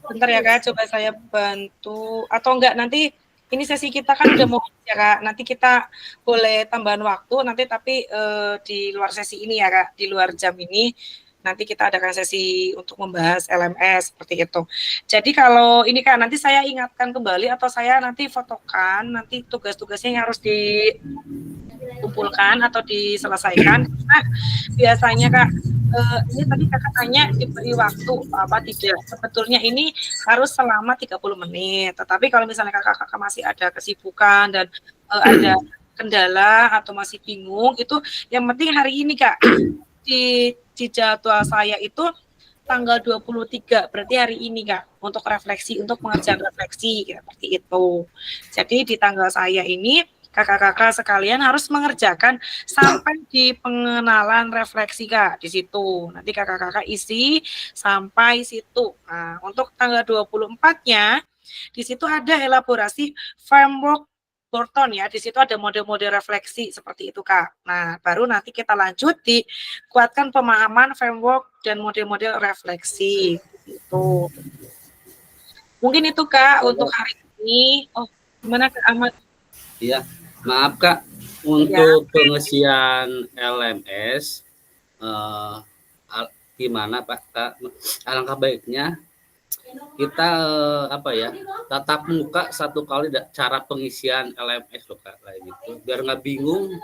Bentar ya Kak, coba saya bantu. Atau enggak, nanti ini sesi kita kan udah mau ya Kak. Nanti kita boleh tambahan waktu, nanti tapi di luar sesi ini ya Kak, di luar jam ini. Nanti kita adakan sesi untuk membahas LMS, seperti itu. Jadi kalau ini Kak, nanti saya ingatkan kembali atau saya nanti fotokan, nanti tugas-tugasnya yang harus dikumpulkan atau diselesaikan. Nah, biasanya Kak, ini tadi kakak tanya diberi waktu apa tidak. Sebetulnya ini harus selama 30 menit. Tetapi kalau misalnya kakak-kakak masih ada kesibukan dan ada kendala atau masih bingung, itu yang penting hari ini Kak, di jadwal saya itu tanggal 23, berarti hari ini Kak, untuk refleksi, untuk pengerjaan refleksi, seperti itu. Jadi di tanggal saya ini, kakak-kakak sekalian harus mengerjakan sampai di pengenalan refleksi Kak, di situ. Nanti kakak-kakak isi sampai situ. Nah, untuk tanggal 24-nya, di situ ada elaborasi framework Burton ya, di situ ada mode-mode refleksi seperti itu Kak. Nah, baru nanti kita lanjut dikuatkan pemahaman framework dan mode-mode refleksi. Itu. Mungkin itu Kak untuk hari ini. Oh, gimana Kak Ahmad?
Iya, maaf Kak, untuk pengisian LMS gimana Pak Kak? Alangkah baiknya kita tatap muka 1 kali cara pengisian LMS loh Kak, kayak gitu biar nggak bingung.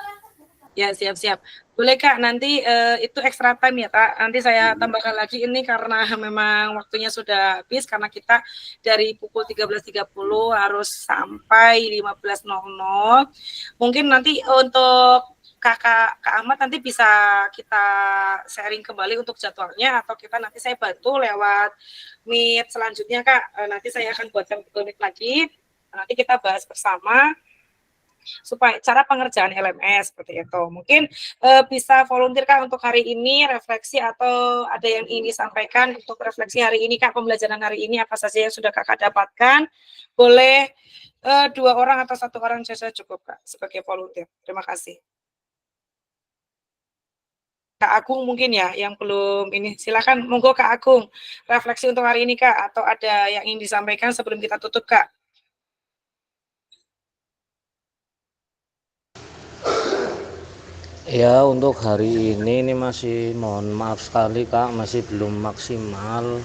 Ya, siap-siap. Boleh Kak, nanti itu extra time ya Kak. Nanti saya tambahkan lagi ini karena memang waktunya sudah habis karena kita dari pukul 13.30 harus sampai 15.00. Mungkin nanti untuk Kak Ahmad nanti bisa kita sharing kembali untuk jadwalnya atau kita nanti saya bantu lewat Meet selanjutnya Kak. Nanti saya akan buatkan Google Meet lagi. Nanti kita bahas bersama supaya cara pengerjaan LMS seperti itu. Mungkin bisa volunteer Kak untuk hari ini refleksi atau ada yang ingin disampaikan untuk refleksi hari ini Kak, pembelajaran hari ini apa saja yang sudah Kakak dapatkan. Boleh 2 orang atau 1 orang saja cukup Kak sebagai volunteer. Terima kasih. Kak Agung mungkin ya yang belum ini. Silakan monggo Kak Agung refleksi untuk hari ini Kak atau ada yang ingin disampaikan sebelum kita tutup Kak.
Ya, untuk hari ini masih mohon maaf sekali Kak, masih belum maksimal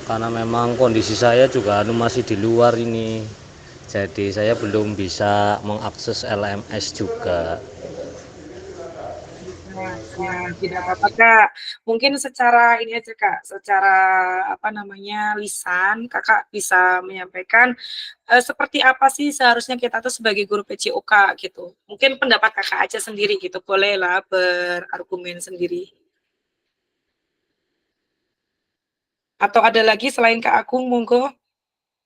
karena memang kondisi saya juga masih di luar ini. Jadi saya belum bisa mengakses LMS juga.
Nah, tidak apa-apa Kak. Mungkin secara ini aja Kak, secara apa namanya lisan Kakak bisa menyampaikan seperti apa sih seharusnya kita tuh sebagai guru PJOK gitu. Mungkin pendapat Kakak aja sendiri gitu, bolehlah berargumen sendiri. Atau ada lagi selain Kak Agung, monggo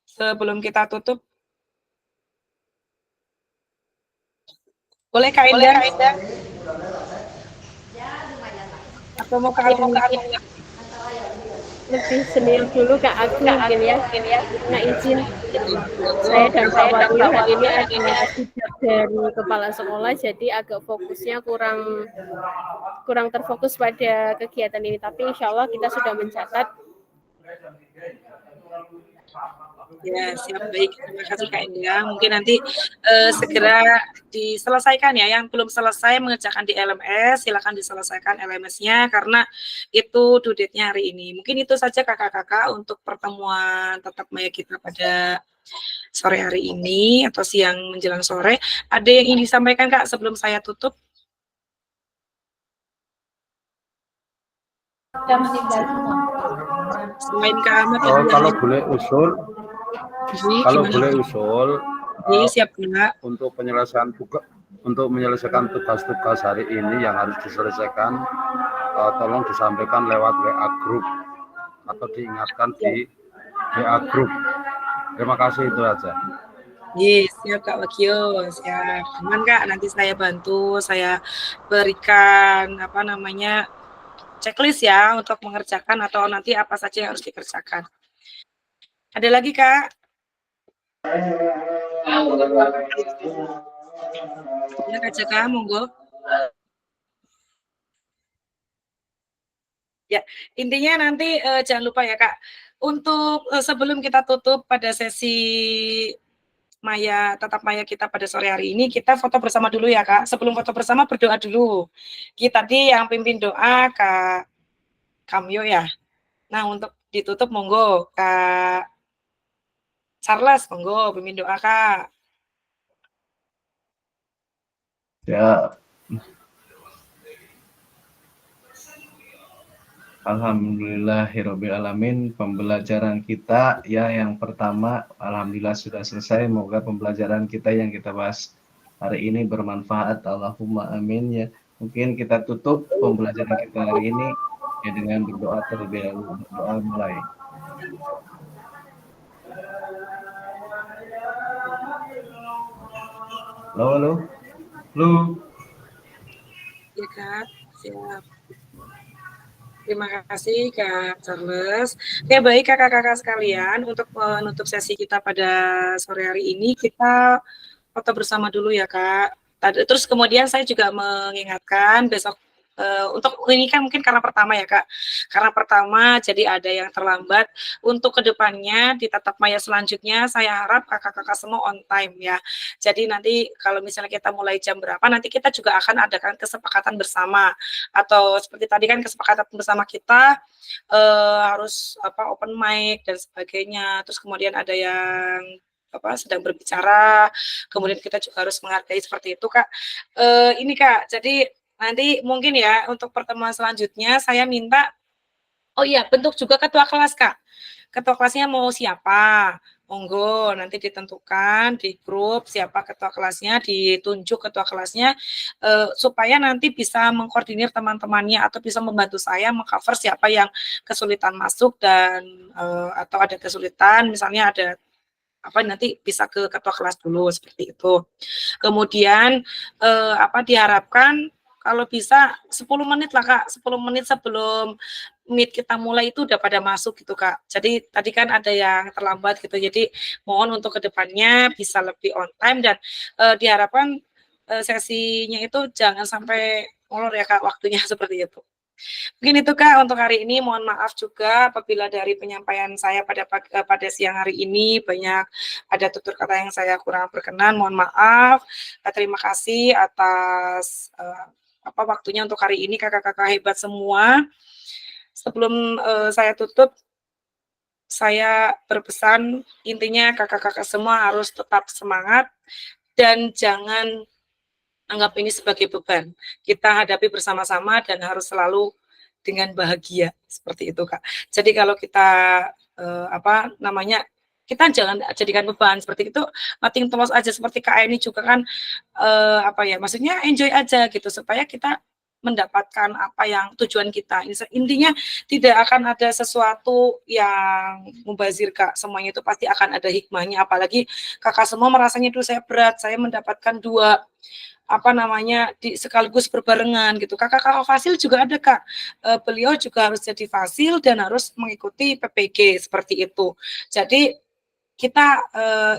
sebelum kita tutup. Boleh Kak Indah? Atau mau Kak Agung?
Lebih senior dulu Kak Agung mungkin ya. Nah izin saya dan Pak Wali hari ini ada sidak dari kepala sekolah, jadi agak fokusnya kurang terfokus pada kegiatan ini. Tapi insya Allah kita sudah mencatat.
Ya, siap, baik. Terima kasih Kak Indah. Mungkin nanti segera diselesaikan ya. Yang belum selesai mengerjakan di LMS, silakan diselesaikan LMS-nya karena itu due date-nya hari ini. Mungkin itu saja kakak-kakak untuk pertemuan tatap maya kita pada sore hari ini atau siang menjelang sore. Ada yang ingin disampaikan Kak sebelum saya tutup? Selain Kak Ahmad,
kalau boleh usul,
siap Kak.
untuk menyelesaikan tugas-tugas hari ini yang harus diselesaikan, tolong disampaikan lewat WA Group atau diingatkan di WA Group. Terima kasih, itu aja.
Yes, siap Kak Wakio, siap. Aman Kak, nanti saya bantu, saya berikan apa namanya checklist ya untuk mengerjakan atau nanti apa saja yang harus dikerjakan. Ada lagi Kak? Ya Kak Jaka, monggo. Ya, intinya nanti jangan lupa ya Kak, untuk sebelum kita tutup pada sesi tatap maya kita pada sore hari ini, kita foto bersama dulu ya Kak. Sebelum foto bersama berdoa dulu. Kita tadi yang pimpin doa Kak Kamyo ya. Nah, untuk ditutup monggo Kak Charles, monggo pimpin doa Kak.
Ya. Alhamdulillahirrabbilalamin, pembelajaran kita ya yang pertama alhamdulillah sudah selesai. Semoga pembelajaran kita yang kita bahas hari ini bermanfaat, Allahumma amin ya. Mungkin kita tutup pembelajaran kita hari ini ya dengan berdoa terlebih dahulu. Doa mulai. Halo.
Ya Kak, siap. Terima kasih Kak Charles. Oke, baik kakak-kakak sekalian, untuk menutup sesi kita pada sore hari ini, kita foto bersama dulu ya Kak. Terus kemudian saya juga mengingatkan besok, untuk ini kan mungkin karena pertama ya Kak, karena pertama jadi ada yang terlambat. Untuk kedepannya di tatap maya selanjutnya saya harap kakak-kakak semua on time ya. Jadi nanti kalau misalnya kita mulai jam berapa, nanti kita juga akan adakan kesepakatan bersama, atau seperti tadi kan kesepakatan bersama kita harus open mic dan sebagainya. Terus kemudian ada yang sedang berbicara, kemudian kita juga harus menghargai seperti itu Kak. Ini Kak, jadi Nanti mungkin ya untuk pertemuan selanjutnya saya minta, oh iya, bentuk juga ketua kelas, Kak. Ketua kelasnya mau siapa? Monggo nanti ditentukan di grup siapa ketua kelasnya, ditunjuk ketua kelasnya supaya nanti bisa mengkoordinir teman-temannya atau bisa membantu saya mengcover siapa yang kesulitan masuk dan atau ada kesulitan, misalnya ada apa nanti bisa ke ketua kelas dulu seperti itu. Kemudian diharapkan kalau bisa 10 menit lah Kak, 10 menit sebelum meet kita mulai itu udah pada masuk gitu Kak. Jadi tadi kan ada yang terlambat gitu, jadi mohon untuk kedepannya bisa lebih on time dan diharapkan sesinya itu jangan sampai molor ya Kak waktunya seperti itu. Mungkin itu Kak untuk hari ini, mohon maaf juga apabila dari penyampaian saya pada siang hari ini banyak ada tutur kata yang saya kurang berkenan, mohon maaf. Terima kasih atas waktunya untuk hari ini kakak-kakak hebat semua. Sebelum saya tutup, saya berpesan intinya kakak-kakak semua harus tetap semangat dan jangan anggap ini sebagai beban. Kita hadapi bersama-sama dan harus selalu dengan bahagia seperti itu Kak. Jadi kalau kita kita jangan jadikan beban seperti itu, nothing tulus aja seperti Kak ini juga kan maksudnya enjoy aja gitu supaya kita mendapatkan apa yang tujuan kita. Intinya tidak akan ada sesuatu yang mubazir Kak, semuanya itu pasti akan ada hikmahnya, apalagi kakak semua merasanya itu saya berat, saya mendapatkan dua sekaligus berbarengan gitu. Kakak Fasil juga ada Kak, beliau juga harus jadi Fasil dan harus mengikuti PPG seperti itu. Jadi kita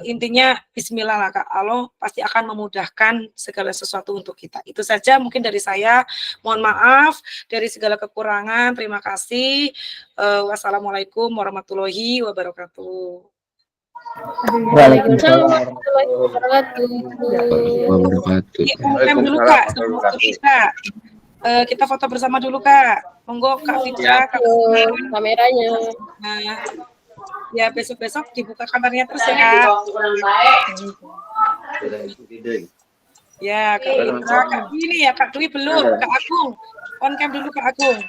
intinya bismillah lah Kak, Allah pasti akan memudahkan segala sesuatu untuk kita. Itu saja mungkin dari saya, mohon maaf dari segala kekurangan, terima kasih. Wassalamualaikum warahmatullahi wabarakatuh.
Waalaikumsalam warahmatullahi
wabarakatuh.
Dulu Kak, sebelum kita kita foto bersama dulu Kak. Monggo Kak Fitra, Kak
kameranya.
Nah, ya besok-besok dibuka kamarnya terus ya Kak. Ya Kak Fitra, Kak Dwi ini ya, Kak Dwi belum, Kak Agung. On cam dulu Kak Agung.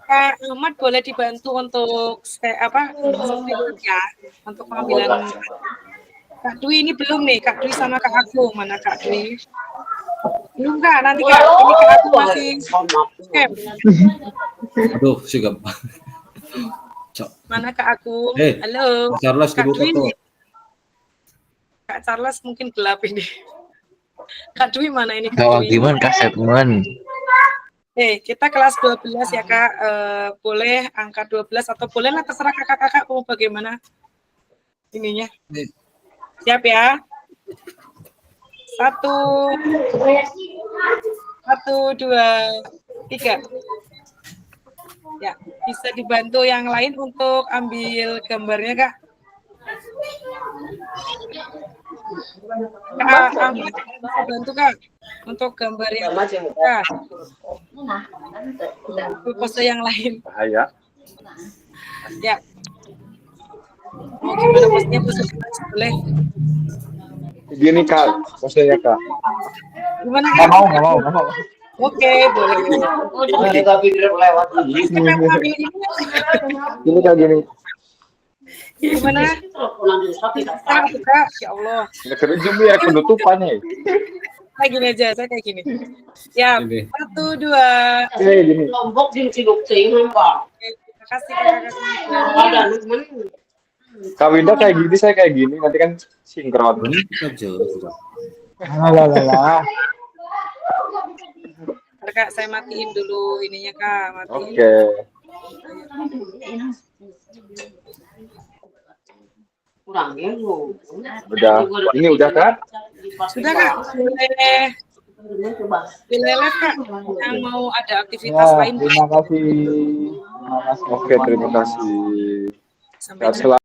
Kak Ahmad boleh dibantu untuk ya, untuk pengambilan. Kak Dwi ini belum nih, Kak Dwi sama Kak Agung. Mana Kak Dwi? Belum Kak, nanti Kak, ini Kak Agung masih scam.
Aduh, sigap.
Mana Kak Agung?
Hey,
halo.
Charles
Kak Dwi
foto.
nih. Kak Charles mungkin gelap ini. Kak Dwi mana ini Kak Dwi?
Gimana Kak Setman?
Kita kelas 12 ya Kak, boleh angka 12 atau bolehlah terserah kakak-kakak mau bagaimana ininya. Siap ya? 1, 2, 3. Ya, bisa dibantu yang lain untuk ambil gambarnya Kak. Kak Ahmad bisa bantu Kak untuk gambar yang Kak. Pose yang lain.
Bahaya.
Ya. Mau gimana posenya boleh?
Gini Kak, posenya Kak.
Gimana
Nggak
Kak?
mau.
Oke, boleh.
Gini Kak, gini.
Gimana? Kak, ya Allah.
Negeri jumlah ya penutupannya.
Kayak gini aja, saya kayak gini. Ya, 1, 2.
Gini.
Lombok di Ciluk-Ciluk, Pak.
Terima kasih kakak-kakak.
Kak Winda kayak gini, saya kayak gini. Nanti kan sinkron.
Kak, saya matiin dulu ininya Kak, matiin.
Oke. Udah. Ini udah kan?
Sudah Kak, boleh live Kak, yang mau ada aktivitas lain.
Terima kasih. Oke, terima kasih.
Sampai jumpa.